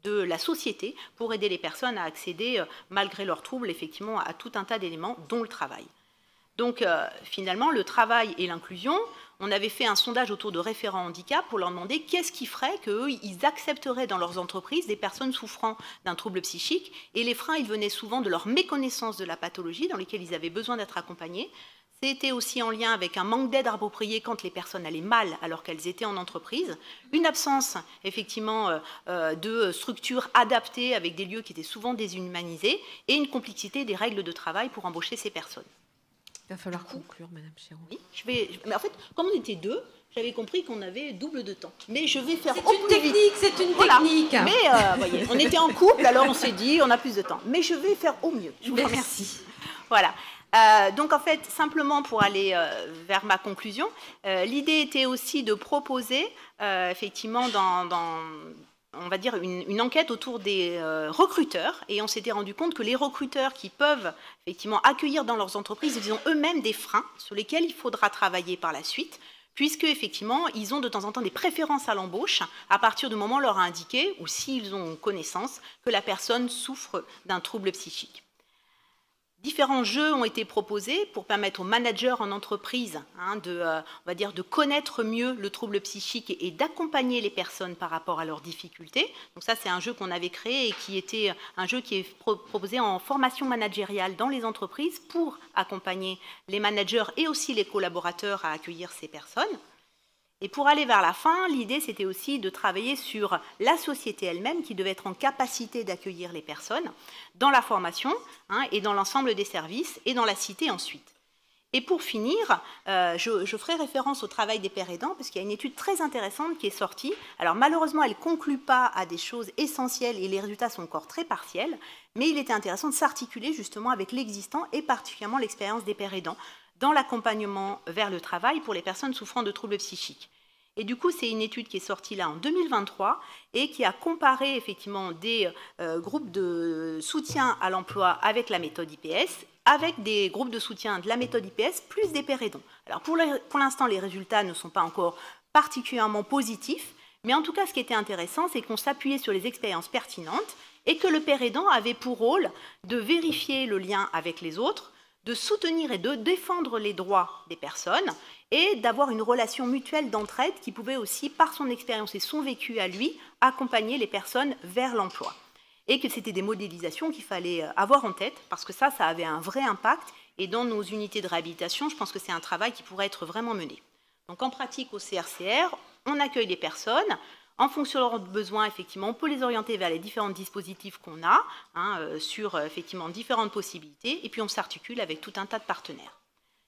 de la société pour aider les personnes à accéder, malgré leurs troubles, effectivement, à tout un tas d'éléments, dont le travail. Donc, finalement, le travail et l'inclusion, on avait fait un sondage autour de référents handicap pour leur demander qu'est-ce qui ferait qu'eux, ils accepteraient dans leurs entreprises des personnes souffrant d'un trouble psychique. Et les freins, ils venaient souvent de leur méconnaissance de la pathologie dans laquelle ils avaient besoin d'être accompagnés. C'était aussi en lien avec un manque d'aide appropriée quand les personnes allaient mal alors qu'elles étaient en entreprise, une absence effectivement de structures adaptées avec des lieux qui étaient souvent déshumanisés et une complexité des règles de travail pour embaucher ces personnes. Il va falloir conclure, Madame Chéron. Oui, mais en fait, comme on était deux, j'avais compris qu'on avait double de temps. Mais je vais faire C'est une technique, c'est une technique. Mais voyez, on était en couple, alors on s'est dit, on a plus de temps. Mais je vais faire au mieux. Je vous remercie. Voilà. Donc en fait, simplement pour aller vers ma conclusion, l'idée était aussi de proposer, effectivement, on va dire, une enquête autour des recruteurs, et on s'était rendu compte que les recruteurs qui peuvent effectivement accueillir dans leurs entreprises, ils ont eux-mêmes des freins sur lesquels il faudra travailler par la suite, puisque effectivement, ils ont de temps en temps des préférences à l'embauche à partir du moment où on leur a indiqué, ou s'ils ont connaissance, que la personne souffre d'un trouble psychique. Différents jeux ont été proposés pour permettre aux managers en entreprise on va dire, de connaître mieux le trouble psychique et d'accompagner les personnes par rapport à leurs difficultés. Donc ça, c'est un jeu qu'on avait créé et qui était un jeu qui est proposé en formation managériale dans les entreprises pour accompagner les managers et aussi les collaborateurs à accueillir ces personnes. Et pour aller vers la fin, l'idée, c'était aussi de travailler sur la société elle-même qui devait être en capacité d'accueillir les personnes dans la formation et dans l'ensemble des services et dans la cité ensuite. Et pour finir, je ferai référence au travail des pères aidants parce qu'il y a une étude très intéressante qui est sortie. Alors malheureusement, elle ne conclut pas à des choses essentielles et les résultats sont encore très partiels, mais il était intéressant de s'articuler justement avec l'existant et particulièrement l'expérience des pères aidants dans l'accompagnement vers le travail pour les personnes souffrant de troubles psychiques. Et du coup, c'est une étude qui est sortie là en 2023 et qui a comparé effectivement des groupes de soutien à l'emploi avec la méthode IPS, avec des groupes de soutien de la méthode IPS plus des pères aidants. Alors pour l'instant, les résultats ne sont pas encore particulièrement positifs, mais en tout cas, ce qui était intéressant, c'est qu'on s'appuyait sur les expériences pertinentes et que le père aidant avait pour rôle de vérifier le lien avec les autres, de soutenir et de défendre les droits des personnes et d'avoir une relation mutuelle d'entraide qui pouvait aussi, par son expérience et son vécu à lui, accompagner les personnes vers l'emploi. Et que c'était des modélisations qu'il fallait avoir en tête, parce que ça avait un vrai impact. Et dans nos unités de réhabilitation, je pense que c'est un travail qui pourrait être vraiment mené. Donc en pratique, au CRCR, on accueille les personnes. En fonction de leurs besoins, effectivement, on peut les orienter vers les différents dispositifs qu'on a, sur effectivement différentes possibilités, et puis on s'articule avec tout un tas de partenaires.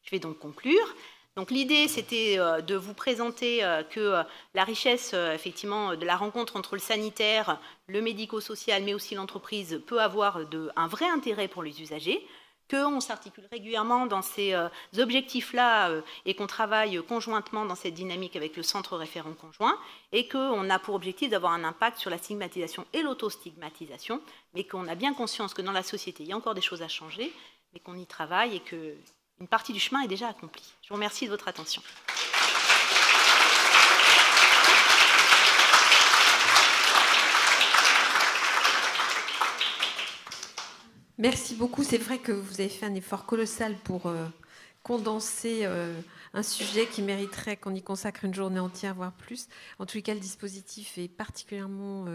Je vais donc conclure. Donc l'idée, c'était de vous présenter que la richesse, effectivement, de la rencontre entre le sanitaire, le médico-social, mais aussi l'entreprise, peut avoir un vrai intérêt pour les usagers, qu'on s'articule régulièrement dans ces objectifs-là et qu'on travaille conjointement dans cette dynamique avec le centre référent conjoint et qu'on a pour objectif d'avoir un impact sur la stigmatisation et l'autostigmatisation, mais qu'on a bien conscience que dans la société, il y a encore des choses à changer, mais qu'on y travaille et qu'une partie du chemin est déjà accomplie. Je vous remercie de votre attention. Merci beaucoup. C'est vrai que vous avez fait un effort colossal pour condenser un sujet qui mériterait qu'on y consacre une journée entière, voire plus. En tous les cas, le dispositif est particulièrement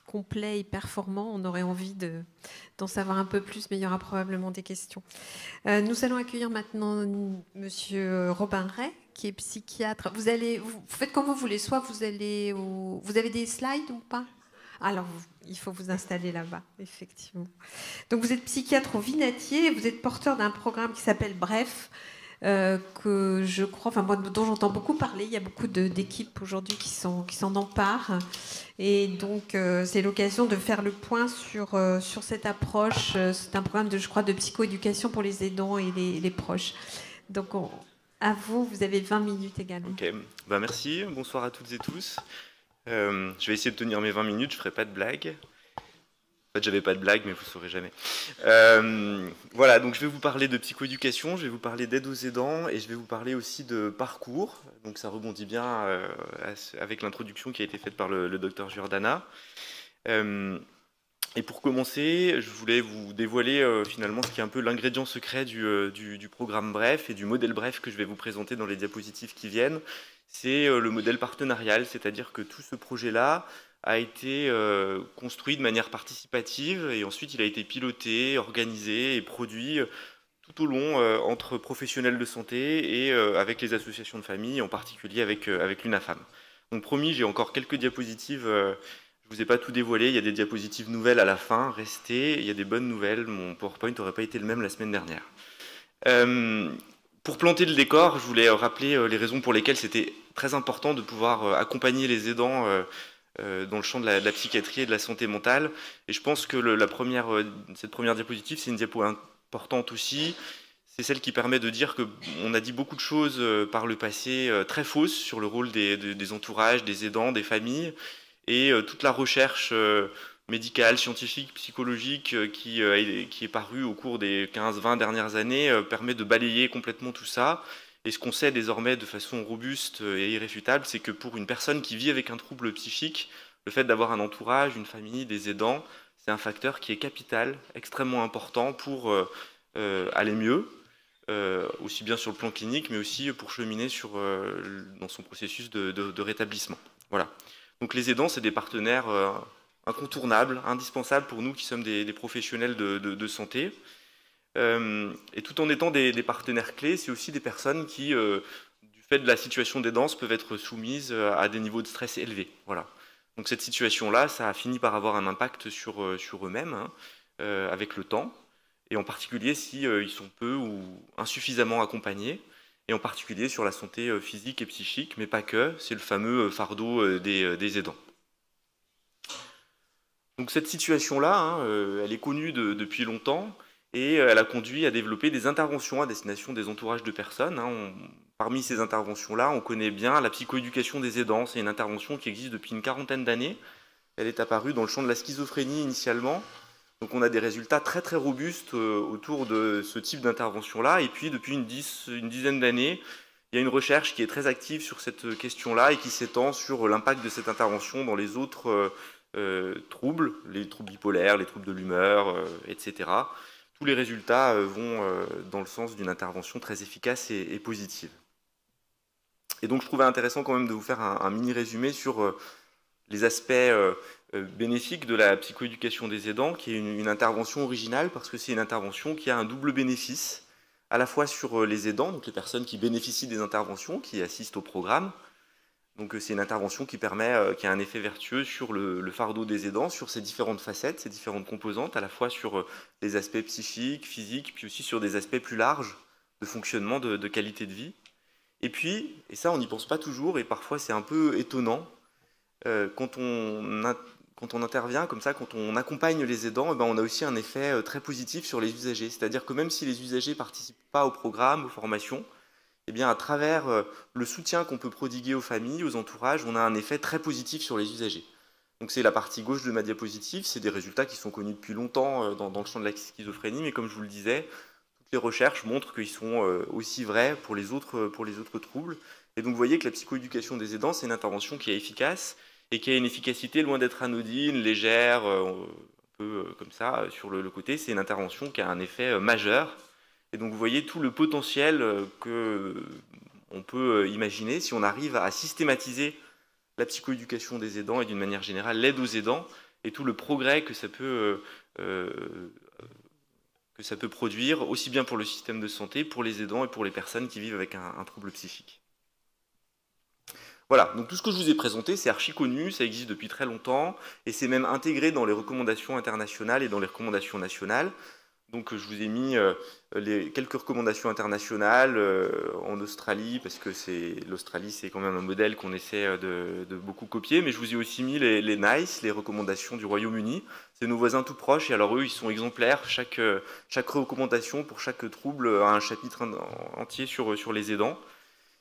complet et performant. On aurait envie d'en savoir un peu plus, mais il y aura probablement des questions. Nous allons accueillir maintenant Monsieur Robin Ray, qui est psychiatre. Vous faites comme vous voulez. Soit vous allez vous avez des slides ou pas? Alors, il faut vous installer là-bas, effectivement. Donc, vous êtes psychiatre au Vinatier et vous êtes porteur d'un programme qui s'appelle Bref, que je crois, enfin moi, dont j'entends beaucoup parler. Il y a beaucoup d'équipes aujourd'hui qui s'en emparent. Et donc, c'est l'occasion de faire le point sur cette approche. C'est un programme, je crois, de psychoéducation pour les aidants et les proches. Donc, à vous, vous avez 20 minutes également. Ok, ben, merci. Bonsoir à toutes et tous. Je vais essayer de tenir mes 20 minutes, je ne ferai pas de blagues. En fait, j'avais pas de blague, mais vous ne saurez jamais. Voilà, donc je vais vous parler de psychoéducation, je vais vous parler d'aide aux aidants et je vais vous parler aussi de parcours. Donc ça rebondit bien avec l'introduction qui a été faite par le docteur Giordana. Et pour commencer, je voulais vous dévoiler finalement ce qui est un peu l'ingrédient secret du programme BREF et du modèle BREF que je vais vous présenter dans les diapositives qui viennent. C'est le modèle partenarial, c'est-à-dire que tout ce projet-là a été construit de manière participative et ensuite il a été piloté, organisé et produit tout au long entre professionnels de santé et avec les associations de famille, en particulier avec l'UNAFAM. Donc promis, j'ai encore quelques diapositives, je ne vous ai pas tout dévoilé, il y a des diapositives nouvelles à la fin, restez, il y a des bonnes nouvelles, mon PowerPoint n'aurait pas été le même la semaine dernière. Pour planter le décor, je voulais rappeler les raisons pour lesquelles c'était très important de pouvoir accompagner les aidants dans le champ de la psychiatrie et de la santé mentale. Et je pense que cette première diapositive, c'est une diapo importante aussi. C'est celle qui permet de dire qu'on a dit beaucoup de choses par le passé très fausses sur le rôle des entourages, des aidants, des familles. Et toute la recherche médicale, scientifique, psychologique qui est parue au cours des 15-20 dernières années permet de balayer complètement tout ça. Et ce qu'on sait désormais de façon robuste et irréfutable, c'est que pour une personne qui vit avec un trouble psychique, le fait d'avoir un entourage, une famille, des aidants, c'est un facteur qui est capital, extrêmement important pour aller mieux, aussi bien sur le plan clinique, mais aussi pour cheminer dans son processus de rétablissement. Voilà. Donc les aidants, c'est des partenaires incontournables, indispensables pour nous qui sommes des professionnels de santé. Et tout en étant des partenaires clés, c'est aussi des personnes qui, du fait de la situation d'aidance, peuvent être soumises à des niveaux de stress élevés. Voilà. Donc cette situation-là, ça a fini par avoir un impact sur eux-mêmes, avec le temps, et en particulier si ils sont peu ou insuffisamment accompagnés, et en particulier sur la santé physique et psychique, mais pas que, c'est le fameux fardeau des aidants. Donc cette situation-là, elle est connue depuis longtemps, et elle a conduit à développer des interventions à destination des entourages de personnes. Parmi ces interventions-là, on connaît bien la psychoéducation des aidants. C'est une intervention qui existe depuis une 40aine d'années. Elle est apparue dans le champ de la schizophrénie initialement. Donc on a des résultats très très robustes autour de ce type d'intervention-là. Et puis depuis une dizaine d'années, il y a une recherche qui est très active sur cette question-là et qui s'étend sur l'impact de cette intervention dans les autres troubles, les troubles bipolaires, les troubles de l'humeur, etc. Tous les résultats vont dans le sens d'une intervention très efficace et positive. Et donc je trouvais intéressant quand même de vous faire un mini résumé sur les aspects bénéfiques de la psychoéducation des aidants, qui est une intervention originale parce que c'est une intervention qui a un double bénéfice, à la fois sur les aidants, donc les personnes qui bénéficient des interventions, qui assistent au programme. Donc c'est une intervention qui a un effet vertueux sur le fardeau des aidants, sur ses différentes facettes, ses différentes composantes, à la fois sur les aspects psychiques, physiques, puis aussi sur des aspects plus larges de fonctionnement, de qualité de vie. Et puis, et ça on n'y pense pas toujours, et parfois c'est un peu étonnant, quand on intervient comme ça, quand on accompagne les aidants, on a aussi un effet très positif sur les usagers. C'est-à-dire que même si les usagers ne participent pas au programme, aux formations, eh bien, à travers le soutien qu'on peut prodiguer aux familles, aux entourages, on a un effet très positif sur les usagers. Donc c'est la partie gauche de ma diapositive, c'est des résultats qui sont connus depuis longtemps dans le champ de la schizophrénie, mais comme je vous le disais, toutes les recherches montrent qu'ils sont aussi vrais pour les autres troubles. Et donc vous voyez que la psychoéducation des aidants, c'est une intervention qui est efficace et qui a une efficacité loin d'être anodine, légère, un peu comme ça, sur le côté. C'est une intervention qui a un effet majeur. Et donc vous voyez tout le potentiel qu'on peut imaginer si on arrive à systématiser la psychoéducation des aidants et d'une manière générale l'aide aux aidants et tout le progrès que ça peut produire aussi bien pour le système de santé, pour les aidants et pour les personnes qui vivent avec un trouble psychique. Voilà, donc tout ce que je vous ai présenté, c'est archi connu, ça existe depuis très longtemps et c'est même intégré dans les recommandations internationales et dans les recommandations nationales. Donc je vous ai mis quelques recommandations internationales en Australie, parce que l'Australie c'est quand même un modèle qu'on essaie de beaucoup copier, mais je vous ai aussi mis les NICE, les recommandations du Royaume-Uni. C'est nos voisins tout proches, et alors eux ils sont exemplaires. Chaque recommandation pour chaque trouble a un chapitre entier sur les aidants.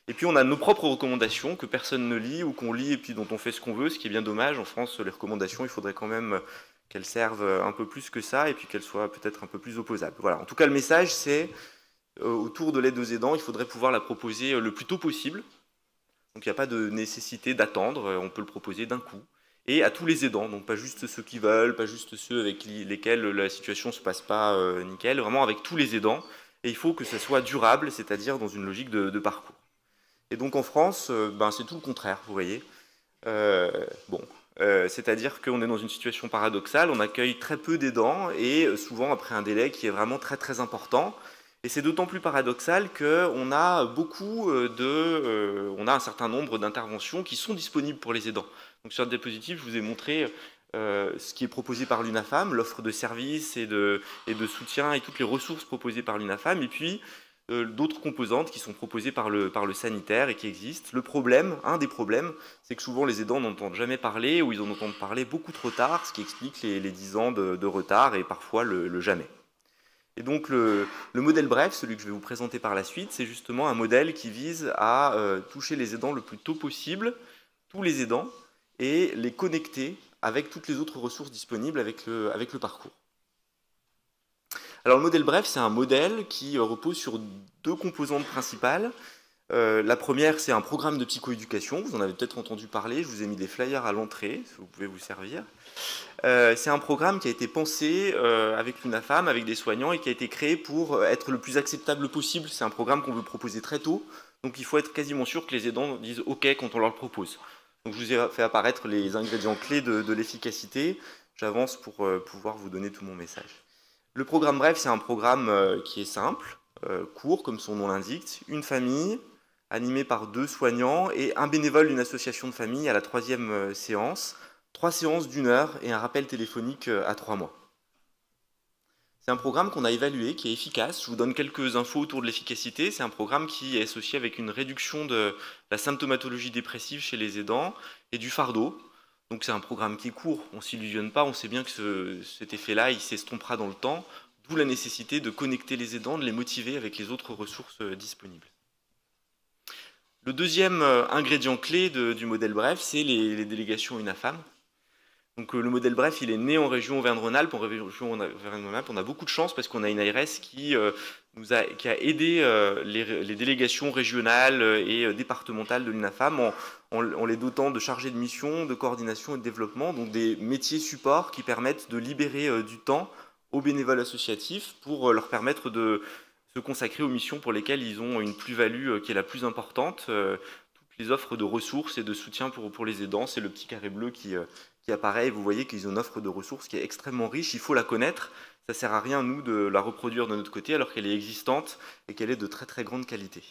Et puis on a nos propres recommandations que personne ne lit, ou qu'on lit et puis dont on fait ce qu'on veut, ce qui est bien dommage. En France, les recommandations, il faudrait quand même qu'elles servent un peu plus que ça, et puis qu'elles soient peut-être un peu plus opposables. Voilà. En tout cas, le message, c'est autour de l'aide aux aidants, il faudrait pouvoir la proposer le plus tôt possible. Donc il n'y a pas de nécessité d'attendre, on peut le proposer d'un coup. Et à tous les aidants, donc pas juste ceux qui veulent, pas juste ceux avec lesquels la situation ne se passe pas nickel, vraiment avec tous les aidants. Et il faut que ça soit durable, c'est-à-dire dans une logique de parcours. Et donc en France, c'est tout le contraire, vous voyez. C'est-à-dire qu'on est dans une situation paradoxale, on accueille très peu d'aidants et souvent après un délai qui est vraiment très très important. Et c'est d'autant plus paradoxal qu'on a on a un certain nombre d'interventions qui sont disponibles pour les aidants. Donc sur le diapositive, je vous ai montré ce qui est proposé par l'UNAFAM, l'offre de services et de soutien et toutes les ressources proposées par l'UNAFAM, et puis d'autres composantes qui sont proposées par le sanitaire et qui existent. Le problème, un des problèmes, c'est que souvent les aidants n'entendent jamais parler, ou ils en entendent parler beaucoup trop tard, ce qui explique les 10 ans de retard et parfois le jamais. Et donc le modèle bref, celui que je vais vous présenter par la suite, c'est justement un modèle qui vise à toucher les aidants le plus tôt possible, tous les aidants, et les connecter avec toutes les autres ressources disponibles avec le parcours. Alors le modèle bref, c'est un modèle qui repose sur deux composantes principales. La première, c'est un programme de psychoéducation. Vous en avez peut-être entendu parler. Je vous ai mis des flyers à l'entrée, si vous pouvez vous servir. C'est un programme qui a été pensé avec l'UNAFAM, avec des soignants, et qui a été créé pour être le plus acceptable possible. C'est un programme qu'on veut proposer très tôt. Donc il faut être quasiment sûr que les aidants disent OK quand on leur le propose. Donc je vous ai fait apparaître les ingrédients clés de l'efficacité. J'avance pour pouvoir vous donner tout mon message. Le programme bref, c'est un programme qui est simple, court, comme son nom l'indique. Une famille, animée par 2 soignants, et un bénévole d'une association de famille à la 3e séance. 3 séances d'1 heure et un rappel téléphonique à 3 mois. C'est un programme qu'on a évalué, qui est efficace. Je vous donne quelques infos autour de l'efficacité. C'est un programme qui est associé avec une réduction de la symptomatologie dépressive chez les aidants et du fardeau. Donc c'est un programme qui est court, on ne s'illusionne pas, on sait bien que cet effet-là, il s'estompera dans le temps, d'où la nécessité de connecter les aidants, de les motiver avec les autres ressources disponibles. Le deuxième ingrédient clé du modèle bref, c'est les délégations UNAFAM. Donc le modèle bref, il est né en région Auvergne-Rhône-Alpes. En région Auvergne-Rhône-Alpes, on a beaucoup de chance parce qu'on a une ARS qui a aidé les délégations régionales et départementales de l'UNAFAM en les dotant de chargés de mission, de coordination et de développement, donc des métiers supports qui permettent de libérer du temps aux bénévoles associatifs pour leur permettre de se consacrer aux missions pour lesquelles ils ont une plus-value qui est la plus importante. Toutes les offres de ressources et de soutien pour les aidants, c'est le petit carré bleu qui apparaît, et vous voyez qu'ils ont une offre de ressources qui est extrêmement riche, il faut la connaître, ça ne sert à rien, nous, de la reproduire de notre côté, alors qu'elle est existante et qu'elle est de très très grande qualité.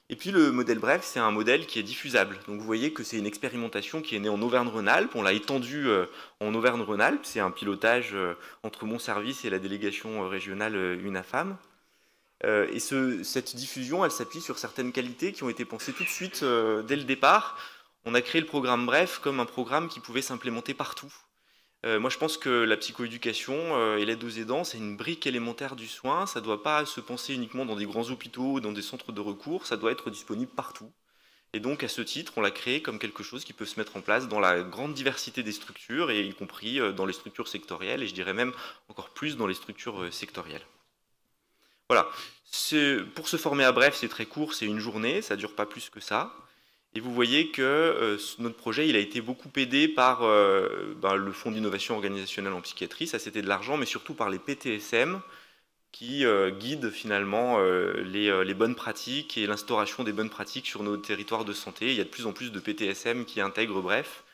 Et puis le modèle bref, c'est un modèle qui est diffusable. Donc vous voyez que c'est une expérimentation qui est née en Auvergne-Rhône-Alpes, on l'a étendue en Auvergne-Rhône-Alpes, c'est un pilotage entre mon service et la délégation régionale UNAFAM. Et cette diffusion, elle s'appuie sur certaines qualités qui ont été pensées tout de suite dès le départ. On a créé le programme bref comme un programme qui pouvait s'implémenter partout. Moi, je pense que la psychoéducation et l'aide aux aidants, c'est une brique élémentaire du soin. Ça ne doit pas se penser uniquement dans des grands hôpitaux ou dans des centres de recours. Ça doit être disponible partout. Et donc, à ce titre, on l'a créé comme quelque chose qui peut se mettre en place dans la grande diversité des structures, et y compris dans les structures sectorielles, et je dirais même encore plus dans les structures sectorielles. Voilà. Pour se former à bref, c'est très court, c'est une journée, ça ne dure pas plus que ça. Et vous voyez que notre projet, il a été beaucoup aidé par le Fonds d'innovation organisationnelle en psychiatrie, ça c'était de l'argent, mais surtout par les PTSM qui guident finalement les bonnes pratiques et l'instauration des bonnes pratiques sur nos territoires de santé. Il y a de plus en plus de PTSM qui intègrent bref,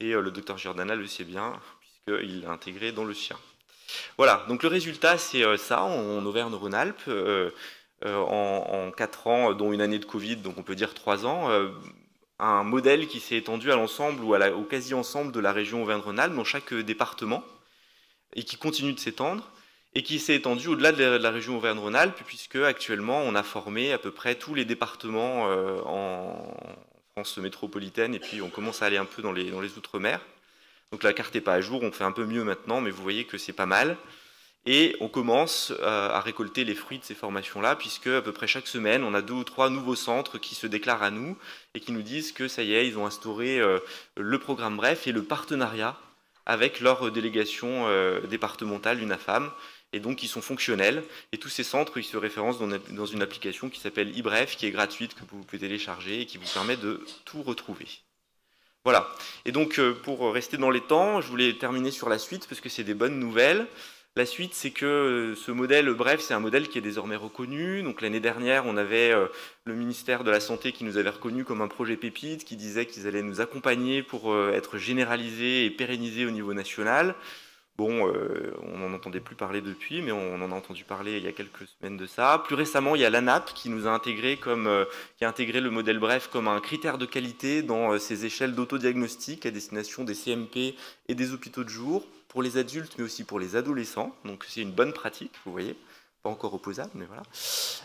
et le docteur Giordana le sait bien, puisqu'il l'a intégré dans le sien. Voilà, donc le résultat, c'est ça, en Auvergne-Rhône-Alpes, en 4 ans, dont une année de Covid, donc on peut dire 3 ans, un modèle qui s'est étendu à l'ensemble ou au quasi-ensemble de la région Auvergne-Rhône-Alpes, dans chaque département, et qui continue de s'étendre. et qui s'est étendu au-delà de la région Auvergne-Rhône-Alpes, puisque actuellement on a formé à peu près tous les départements en France métropolitaine, et puis on commence à aller un peu dans les outre-mer. Donc la carte n'est pas à jour, on fait un peu mieux maintenant, mais vous voyez que c'est pas mal. Et on commence à récolter les fruits de ces formations-là, puisque à peu près chaque semaine, on a 2 ou 3 nouveaux centres qui se déclarent à nous et qui nous disent que ça y est, ils ont instauré le programme BREF et le partenariat avec leur délégation départementale UNAFAM, et donc ils sont fonctionnels. Et tous ces centres, ils se référencent dans une application qui s'appelle eBref, qui est gratuite, que vous pouvez télécharger et qui vous permet de tout retrouver. Voilà. Et donc, pour rester dans les temps, je voulais terminer sur la suite, parce que c'est des bonnes nouvelles. La suite, c'est que ce modèle BREF, c'est un modèle qui est désormais reconnu. Donc l'année dernière, on avait le ministère de la Santé qui nous avait reconnu comme un projet pépite, qui disait qu'ils allaient nous accompagner pour être généralisés et pérennisés au niveau national. Bon, on n'en entendait plus parler depuis, mais on en a entendu parler il y a quelques semaines de ça. Plus récemment, il y a l'ANAP qui nous a intégré qui a intégré le modèle BREF comme un critère de qualité dans ses échelles d'autodiagnostic à destination des CMP et des hôpitaux de jour, pour les adultes, mais aussi pour les adolescents. Donc c'est une bonne pratique, vous voyez. Pas encore opposable, mais voilà.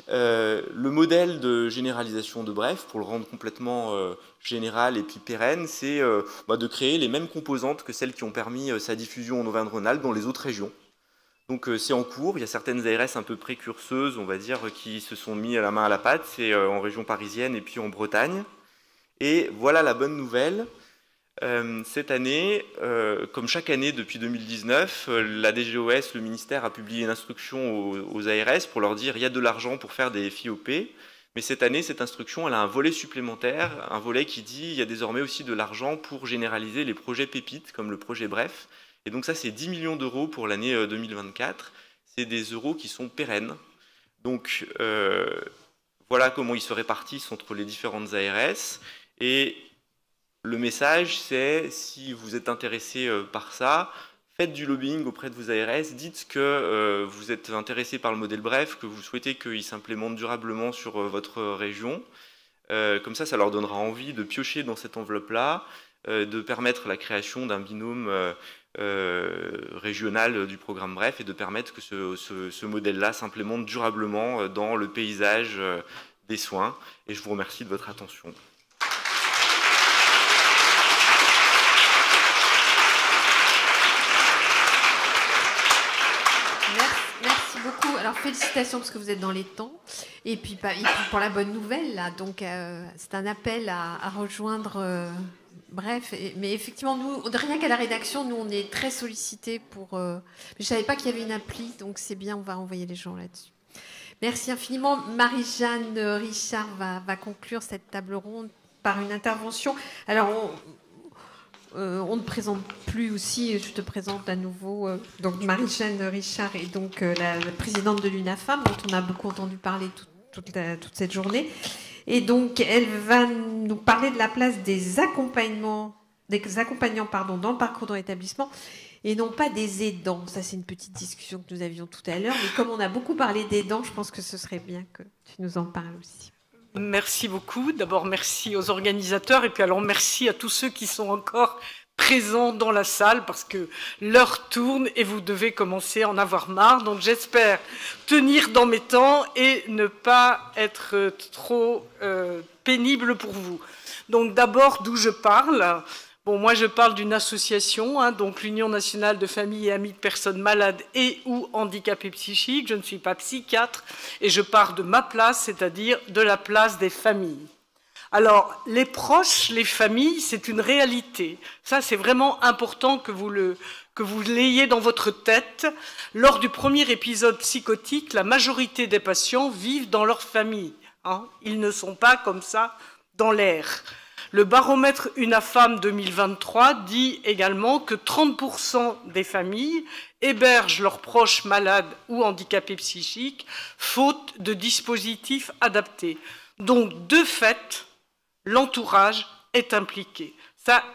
Le modèle de généralisation de BREF, pour le rendre complètement général et puis pérenne, c'est de créer les mêmes composantes que celles qui ont permis sa diffusion en Auvergne-Rhône-Alpes dans les autres régions. Donc c'est en cours. Il y a certaines ARS un peu précurseuses, on va dire, qui se sont mis à la main à la pâte. C'est en région parisienne et puis en Bretagne. Et voilà la bonne nouvelle. Cette année, comme chaque année depuis 2019, la DGOS, le ministère, a publié une instruction aux ARS pour leur dire il y a de l'argent pour faire des FIOP. Mais cette année, cette instruction, elle a un volet supplémentaire, un volet qui dit il y a désormais aussi de l'argent pour généraliser les projets pépites, comme le projet BREF. Et donc ça, c'est 10 millions d'euros pour l'année 2024. C'est des euros qui sont pérennes. Donc voilà comment ils se répartissent entre les différentes ARS. Et le message, c'est, si vous êtes intéressé par ça, faites du lobbying auprès de vos ARS, dites que vous êtes intéressé par le modèle BREF, que vous souhaitez qu'il s'implémente durablement sur votre région. Comme ça leur donnera envie de piocher dans cette enveloppe-là, de permettre la création d'un binôme régional du programme BREF et de permettre que ce modèle-là s'implémente durablement dans le paysage des soins. Et je vous remercie de votre attention. Alors félicitations parce que vous êtes dans les temps et puis pour la bonne nouvelle là, donc c'est un appel à rejoindre bref, mais effectivement nous rien qu'à la rédaction nous on est très sollicités pour je savais pas qu'il y avait une appli, donc c'est bien, on va envoyer les gens là-dessus. Merci infiniment. Marie-Jeanne Richard va conclure cette table ronde par une intervention. Alors on ne présente plus aussi, je te présente à nouveau donc Marie-Jeanne Richard est donc la présidente de l'UNAFAM, dont on a beaucoup entendu parler toute cette journée. Et donc elle va nous parler de la place des accompagnants dans le parcours de rétablissement et non pas des aidants. Ça c'est une petite discussion que nous avions tout à l'heure, mais comme on a beaucoup parlé d'aidants, je pense que ce serait bien que tu nous en parles aussi. Merci beaucoup. D'abord, merci aux organisateurs et puis alors merci à tous ceux qui sont encore présents dans la salle parce que l'heure tourne et vous devez commencer à en avoir marre. Donc j'espère tenir dans mes temps et ne pas être trop pénible pour vous. Donc d'abord, d'où je parle ? Bon, moi, je parle d'une association, donc l'Union nationale de familles et amis de personnes malades et ou handicapées psychiques. Je ne suis pas psychiatre et je pars de ma place, c'est-à-dire de la place des familles. Alors, les proches, les familles, c'est une réalité. Ça, c'est vraiment important que vous l'ayez dans votre tête. Lors du premier épisode psychotique, la majorité des patients vivent dans leur famille. Ils ne sont pas comme ça dans l'air. Le baromètre UNAFAM 2023 dit également que 30% des familles hébergent leurs proches malades ou handicapés psychiques, faute de dispositifs adaptés. Donc, de fait, l'entourage est impliqué.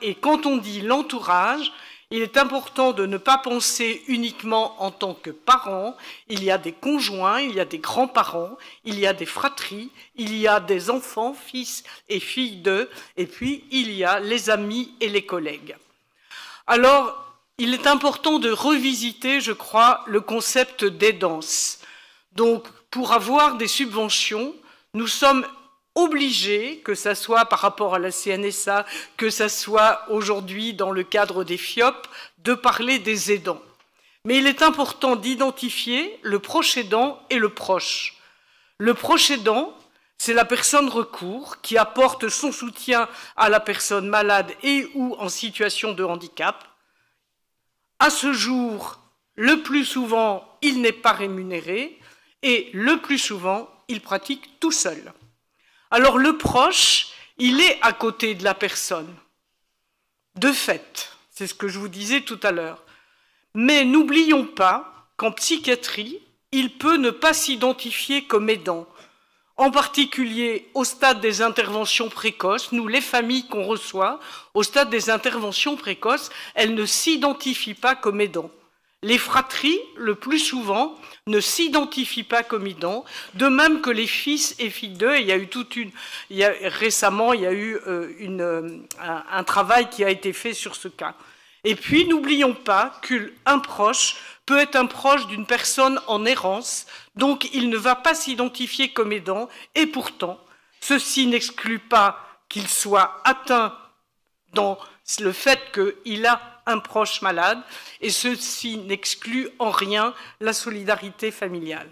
Et quand on dit l'entourage, il est important de ne pas penser uniquement en tant que parent. Il y a des conjoints, il y a des grands-parents, il y a des fratries, il y a des enfants, fils et filles d'eux, et puis il y a les amis et les collègues. Alors, il est important de revisiter, je crois, le concept d'aidance. Donc, pour avoir des subventions, nous sommes obligés, que ça soit par rapport à la CNSA, que ça soit aujourd'hui dans le cadre des FIOP, de parler des aidants. Mais il est important d'identifier le proche aidant et le proche. Le proche aidant, c'est la personne recours qui apporte son soutien à la personne malade et ou en situation de handicap. À ce jour, le plus souvent, il n'est pas rémunéré et le plus souvent, il pratique tout seul. Alors le proche, il est à côté de la personne. De fait, c'est ce que je vous disais tout à l'heure. Mais n'oublions pas qu'en psychiatrie, il peut ne pas s'identifier comme aidant. En particulier au stade des interventions précoces, nous, les familles qu'on reçoit, au stade des interventions précoces, elles ne s'identifient pas comme aidants. Les fratries, le plus souvent, ne s'identifient pas comme aidants, de même que les fils et filles d'eux. Récemment, il y a eu un travail qui a été fait sur ce cas. Et puis, n'oublions pas qu'un proche peut être un proche d'une personne en errance, donc il ne va pas s'identifier comme aidant, et pourtant, ceci n'exclut pas qu'il soit atteint dans le fait qu'il a un proche malade, et ceci n'exclut en rien la solidarité familiale.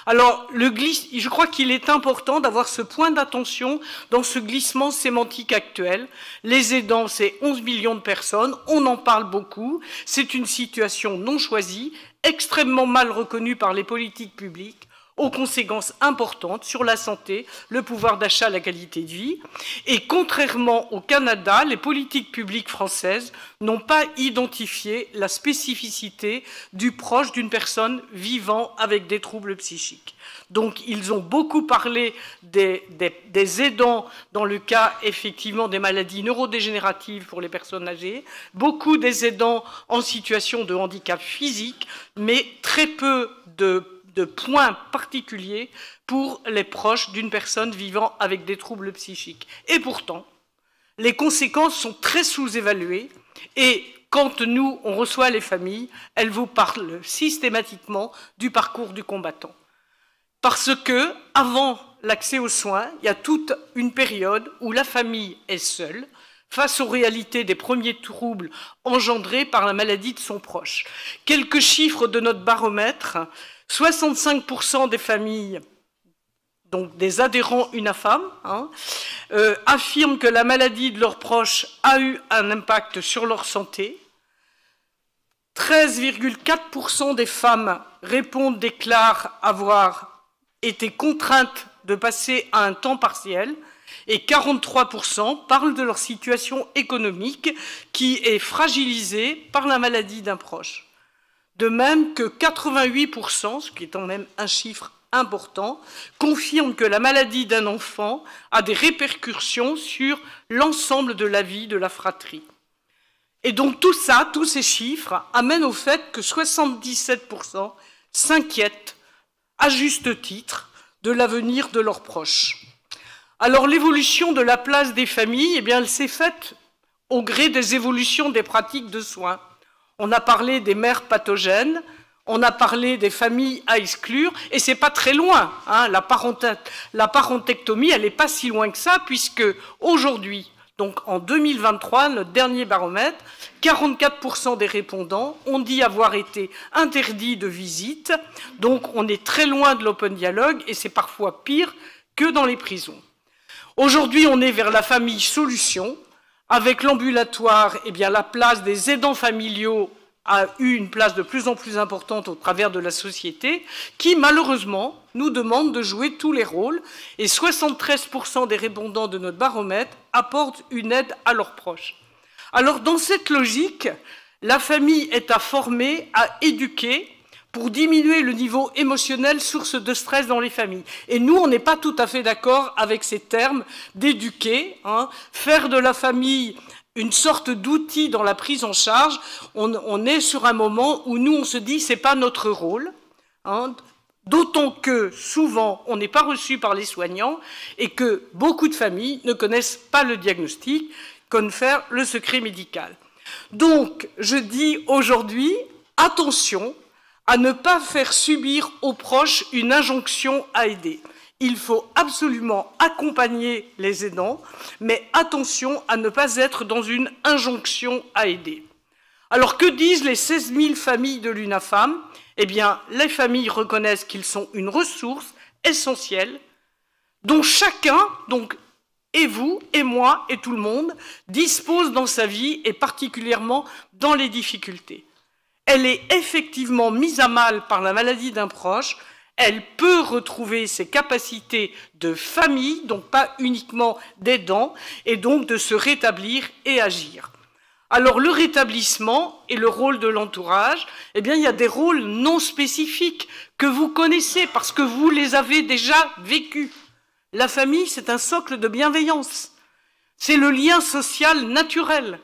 Alors, je crois qu'il est important d'avoir ce point d'attention dans ce glissement sémantique actuel. Les aidants, c'est 11 millions de personnes, on en parle beaucoup, c'est une situation non choisie, extrêmement mal reconnue par les politiques publiques, aux conséquences importantes sur la santé, le pouvoir d'achat, la qualité de vie. Et contrairement au Canada, les politiques publiques françaises n'ont pas identifié la spécificité du proche d'une personne vivant avec des troubles psychiques. Donc ils ont beaucoup parlé des aidants dans le cas effectivement des maladies neurodégénératives pour les personnes âgées, beaucoup des aidants en situation de handicap physique, mais très peu de points particuliers pour les proches d'une personne vivant avec des troubles psychiques. Et pourtant, les conséquences sont très sous-évaluées et quand nous, on reçoit les familles, elles vous parlent systématiquement du parcours du combattant. Parce que, avant l'accès aux soins, il y a toute une période où la famille est seule, face aux réalités des premiers troubles engendrés par la maladie de son proche. Quelques chiffres de notre baromètre. 65% des familles, donc des adhérents UNAFAM, affirment que la maladie de leurs proches a eu un impact sur leur santé. 13,4% des femmes déclarent avoir été contraintes de passer à un temps partiel et 43% parlent de leur situation économique qui est fragilisée par la maladie d'un proche. De même que 88%, ce qui est quand même un chiffre important, confirment que la maladie d'un enfant a des répercussions sur l'ensemble de la vie de la fratrie. Et donc tout ça, tous ces chiffres, amènent au fait que 77% s'inquiètent, à juste titre, de l'avenir de leurs proches. Alors l'évolution de la place des familles, eh bien, elle s'est faite au gré des évolutions des pratiques de soins. On a parlé des mères pathogènes, on a parlé des familles à exclure, et c'est pas très loin. La parentectomie, elle n'est pas si loin que ça, puisque aujourd'hui, donc en 2023, notre dernier baromètre, 44% des répondants ont dit avoir été interdits de visite, donc on est très loin de l'open dialogue, et c'est parfois pire que dans les prisons. Aujourd'hui, on est vers la famille solution. Avec l'ambulatoire, eh bien, la place des aidants familiaux a eu une place de plus en plus importante au travers de la société, qui malheureusement nous demande de jouer tous les rôles, et 73% des répondants de notre baromètre apportent une aide à leurs proches. Alors dans cette logique, la famille est à former, à éduquer, pour diminuer le niveau émotionnel, source de stress dans les familles. Et nous, on n'est pas tout à fait d'accord avec ces termes d'éduquer, faire de la famille une sorte d'outil dans la prise en charge. On est sur un moment où nous, on se dit, c'est pas notre rôle, d'autant que souvent, on n'est pas reçu par les soignants et que beaucoup de familles ne connaissent pas le diagnostic, confèrent le secret médical. Donc, je dis aujourd'hui, attention à ne pas faire subir aux proches une injonction à aider. Il faut absolument accompagner les aidants, mais attention à ne pas être dans une injonction à aider. Alors, que disent les 16 000 familles de l'UNAFAM? Eh bien, les familles reconnaissent qu'ils sont une ressource essentielle dont chacun, donc et vous, et moi, et tout le monde, dispose dans sa vie, et particulièrement dans les difficultés. Elle est effectivement mise à mal par la maladie d'un proche, elle peut retrouver ses capacités de famille, donc pas uniquement d'aidant, et donc de se rétablir et agir. Alors le rétablissement et le rôle de l'entourage, eh bien il y a des rôles non spécifiques que vous connaissez parce que vous les avez déjà vécus. La famille, c'est un socle de bienveillance. C'est le lien social naturel.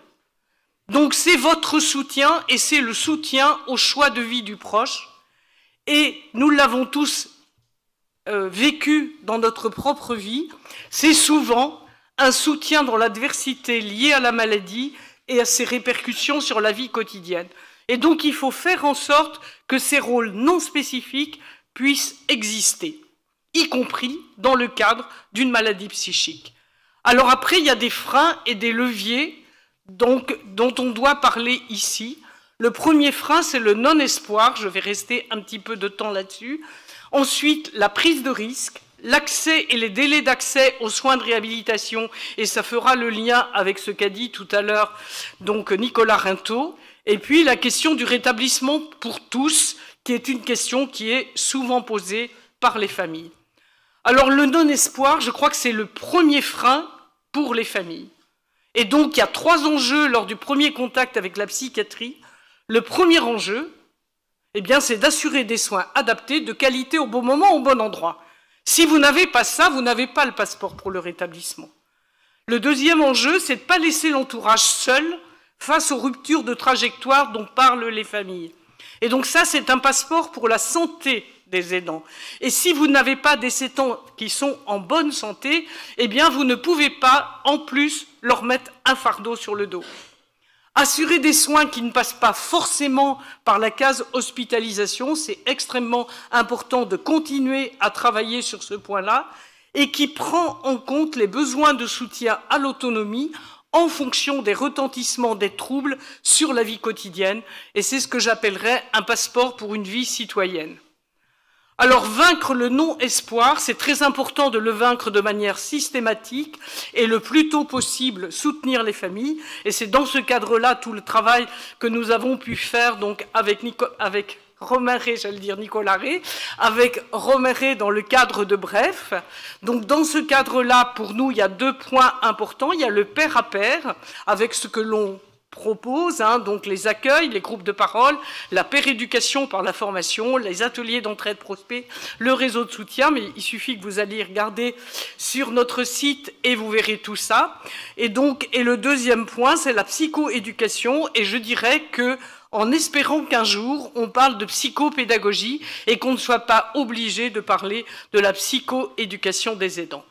Donc c'est votre soutien et c'est le soutien au choix de vie du proche. Et nous l'avons tous vécu dans notre propre vie. C'est souvent un soutien dans l'adversité liée à la maladie et à ses répercussions sur la vie quotidienne. Et donc il faut faire en sorte que ces rôles non spécifiques puissent exister, y compris dans le cadre d'une maladie psychique. Alors après, il y a des freins et des leviers dont on doit parler ici. Le premier frein, c'est le non-espoir, je vais rester un petit peu de temps là-dessus. Ensuite, la prise de risque, l'accès et les délais d'accès aux soins de réhabilitation, et ça fera le lien avec ce qu'a dit tout à l'heure donc Nicolas Rintaud. Et puis la question du rétablissement pour tous, qui est une question qui est souvent posée par les familles. Alors le non-espoir, je crois que c'est le premier frein pour les familles. Et donc il y a 3 enjeux lors du premier contact avec la psychiatrie. Le premier enjeu, eh bien, c'est d'assurer des soins adaptés, de qualité, au bon moment, au bon endroit. Si vous n'avez pas ça, vous n'avez pas le passeport pour le rétablissement. Le deuxième enjeu, c'est de ne pas laisser l'entourage seul face aux ruptures de trajectoire dont parlent les familles. Et donc ça, c'est un passeport pour la santé des aidants. Et si vous n'avez pas des aidants qui sont en bonne santé, eh bien, vous ne pouvez pas, en plus, leur mettre un fardeau sur le dos. Assurer des soins qui ne passent pas forcément par la case hospitalisation, c'est extrêmement important de continuer à travailler sur ce point-là et qui prend en compte les besoins de soutien à l'autonomie en fonction des retentissements des troubles sur la vie quotidienne. Et c'est ce que j'appellerais un passeport pour une vie citoyenne. Alors, vaincre le non-espoir, c'est très important de le vaincre de manière systématique et le plus tôt possible soutenir les familles. Et c'est dans ce cadre-là tout le travail que nous avons pu faire donc avec Roméré, j'allais dire Nicolas Ré, avec Roméré dans le cadre de Bref. Donc dans ce cadre-là, pour nous, il y a 2 points importants. Il y a le pair à pair, avec ce que l'on propose, donc les accueils, les groupes de parole, la péréducation par la formation, les ateliers d'entraide prospect, le réseau de soutien, mais il suffit que vous alliez regarder sur notre site et vous verrez tout ça. Et le deuxième point, c'est la psychoéducation, et je dirais que en espérant qu'un jour, on parle de psychopédagogie et qu'on ne soit pas obligé de parler de la psychoéducation des aidants.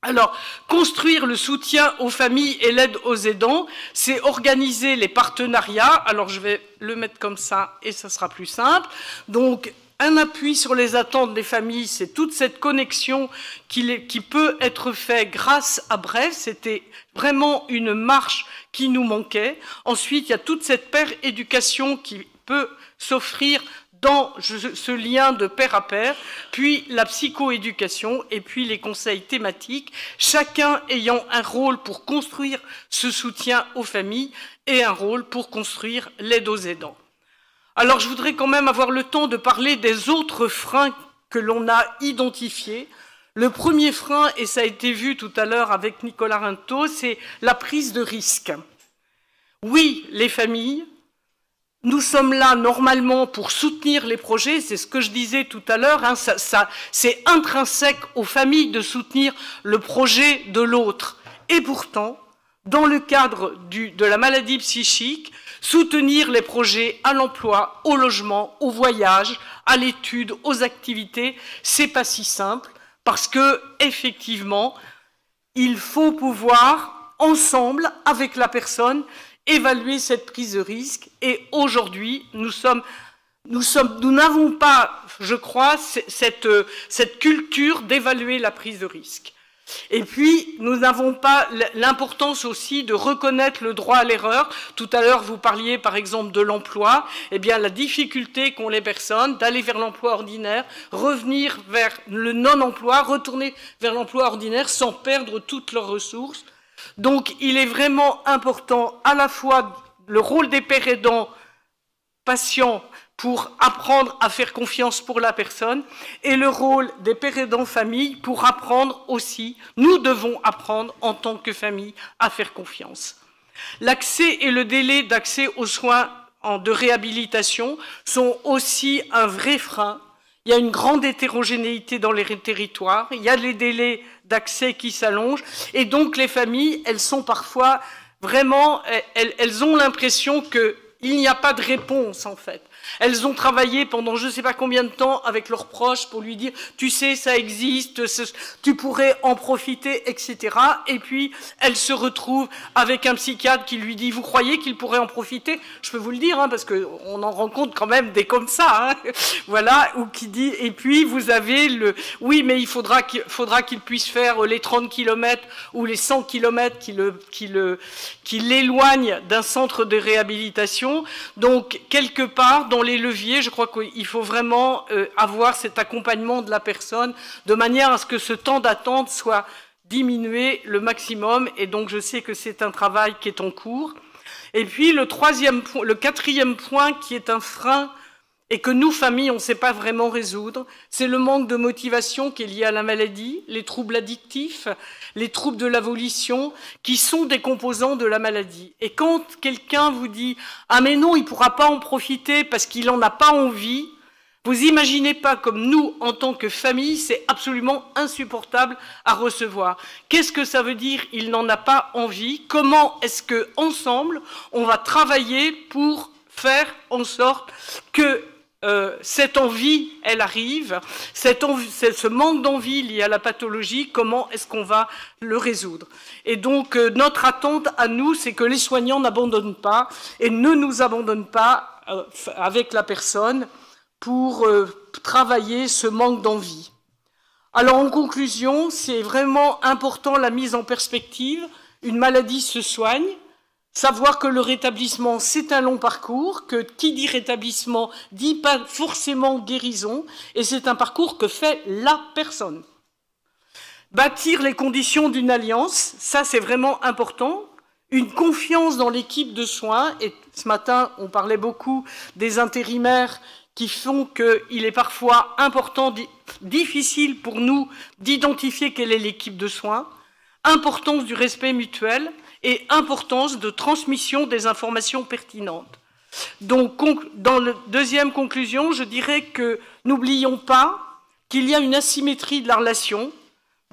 Alors, construire le soutien aux familles et l'aide aux aidants, c'est organiser les partenariats. Alors, je vais le mettre comme ça et ça sera plus simple. Donc, un appui sur les attentes des familles, c'est toute cette connexion qui peut être faite grâce à Bref. C'était vraiment une marche qui nous manquait. Ensuite, il y a toute cette pair-éducation qui peut s'offrir dans ce lien de pair à pair, puis la psychoéducation et puis les conseils thématiques, chacun ayant un rôle pour construire ce soutien aux familles et un rôle pour construire l'aide aux aidants. Alors je voudrais quand même avoir le temps de parler des autres freins que l'on a identifiés. Le premier frein, et ça a été vu tout à l'heure avec Nicolas Rintaud, c'est la prise de risque. Oui, les familles, nous sommes là normalement pour soutenir les projets, c'est ce que je disais tout à l'heure, c'est intrinsèque aux familles de soutenir le projet de l'autre. Et pourtant, dans le cadre de la maladie psychique, soutenir les projets à l'emploi, au logement, au voyage, à l'étude, aux activités, c'est pas si simple, parce que, effectivement, il faut pouvoir, ensemble, avec la personne, évaluer cette prise de risque. Et aujourd'hui, nous n'avons pas, je crois, cette culture d'évaluer la prise de risque. Et puis, nous n'avons pas l'importance aussi de reconnaître le droit à l'erreur. Tout à l'heure, vous parliez par exemple de l'emploi. Eh bien, la difficulté qu'ont les personnes d'aller vers l'emploi ordinaire, revenir vers le non-emploi, retourner vers l'emploi ordinaire sans perdre toutes leurs ressources. Donc, il est vraiment important à la fois le rôle des pères aidants, patients, pour apprendre à faire confiance pour la personne, et le rôle des pères aidants famille pour apprendre aussi, nous devons apprendre en tant que famille à faire confiance. L'accès et le délai d'accès aux soins de réhabilitation sont aussi un vrai frein. Il y a une grande hétérogénéité dans les territoires, il y a les délais d'accès qui s'allongent, et donc les familles, elles sont parfois vraiment, elles ont l'impression qu'il n'y a pas de réponse en fait. Elles ont travaillé pendant je ne sais pas combien de temps avec leurs proches pour lui dire « tu sais, ça existe, tu pourrais en profiter, etc. » Et puis, elles se retrouvent avec un psychiatre qui lui dit « vous croyez qu'il pourrait en profiter ?» Je peux vous le dire, hein, parce qu'on en rencontre quand même des comme ça. Hein, voilà, ou qui dit « et puis, vous avez le... oui, mais il faudra qu'il puisse faire les 30 km ou les 100 km qui l'éloignent d'un centre de réhabilitation. » Donc, quelque part, dans les leviers, je crois qu'il faut vraiment avoir cet accompagnement de la personne de manière à ce que ce temps d'attente soit diminué le maximum. Et donc, je sais que c'est un travail qui est en cours. Et puis, le quatrième point qui est un frein et que nous, familles, on ne sait pas vraiment résoudre, c'est le manque de motivation qui est lié à la maladie, les troubles addictifs, les troubles de la volition, qui sont des composants de la maladie. Et quand quelqu'un vous dit « ah mais non, il ne pourra pas en profiter parce qu'il n'en a pas envie », vous imaginez pas comme nous, en tant que famille, c'est absolument insupportable à recevoir. Qu'est-ce que ça veut dire « il n'en a pas envie » ? Comment est-ce qu'ensemble, on va travailler pour faire en sorte que cette envie, elle arrive, ce manque d'envie lié à la pathologie, comment est-ce qu'on va le résoudre? Et donc, notre attente à nous, c'est que les soignants n'abandonnent pas et ne nous abandonnent pas avec la personne pour travailler ce manque d'envie. Alors, en conclusion, c'est vraiment important la mise en perspective. Une maladie se soigne. Savoir que le rétablissement, c'est un long parcours, que qui dit rétablissement dit pas forcément guérison, et c'est un parcours que fait la personne. Bâtir les conditions d'une alliance, ça c'est vraiment important. Une confiance dans l'équipe de soins, et ce matin on parlait beaucoup des intérimaires qui font qu'il est parfois important, difficile pour nous d'identifier quelle est l'équipe de soins, importance du respect mutuel, et importance de transmission des informations pertinentes. Donc, dans la deuxième conclusion, je dirais que n'oublions pas qu'il y a une asymétrie de la relation,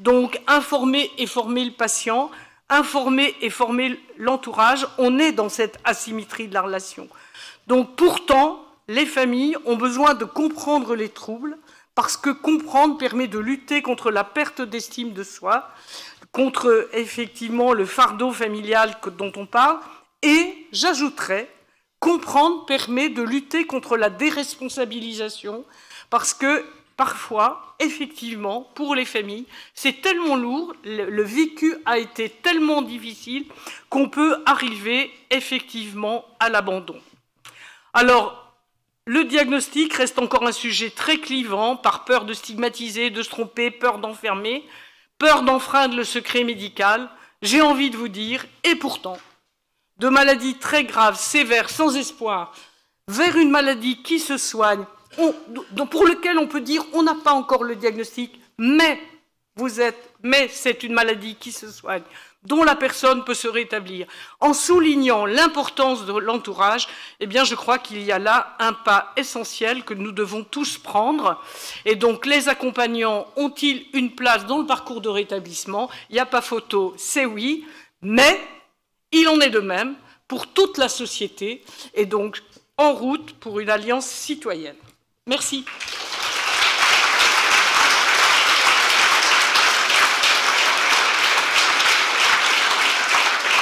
donc informer et former le patient, informer et former l'entourage, on est dans cette asymétrie de la relation. Donc, pourtant, les familles ont besoin de comprendre les troubles, parce que comprendre permet de lutter contre la perte d'estime de soi, contre effectivement le fardeau familial dont on parle, et j'ajouterais, comprendre permet de lutter contre la déresponsabilisation, parce que parfois, effectivement, pour les familles, c'est tellement lourd, le vécu a été tellement difficile qu'on peut arriver effectivement à l'abandon. Alors, le diagnostic reste encore un sujet très clivant, par peur de stigmatiser, de se tromper, peur d'enfermer, peur d'enfreindre le secret médical. J'ai envie de vous dire, et pourtant, de maladies très graves, sévères, sans espoir, vers une maladie qui se soigne, pour lequel on peut dire on n'a pas encore le diagnostic, mais c'est une maladie qui se soigne, dont la personne peut se rétablir. En soulignant l'importance de l'entourage, eh bien, je crois qu'il y a là un pas essentiel que nous devons tous prendre. Et donc, les accompagnants ont-ils une place dans le parcours de rétablissement? Il n'y a pas photo, c'est oui, mais il en est de même pour toute la société, et donc en route pour une alliance citoyenne. Merci.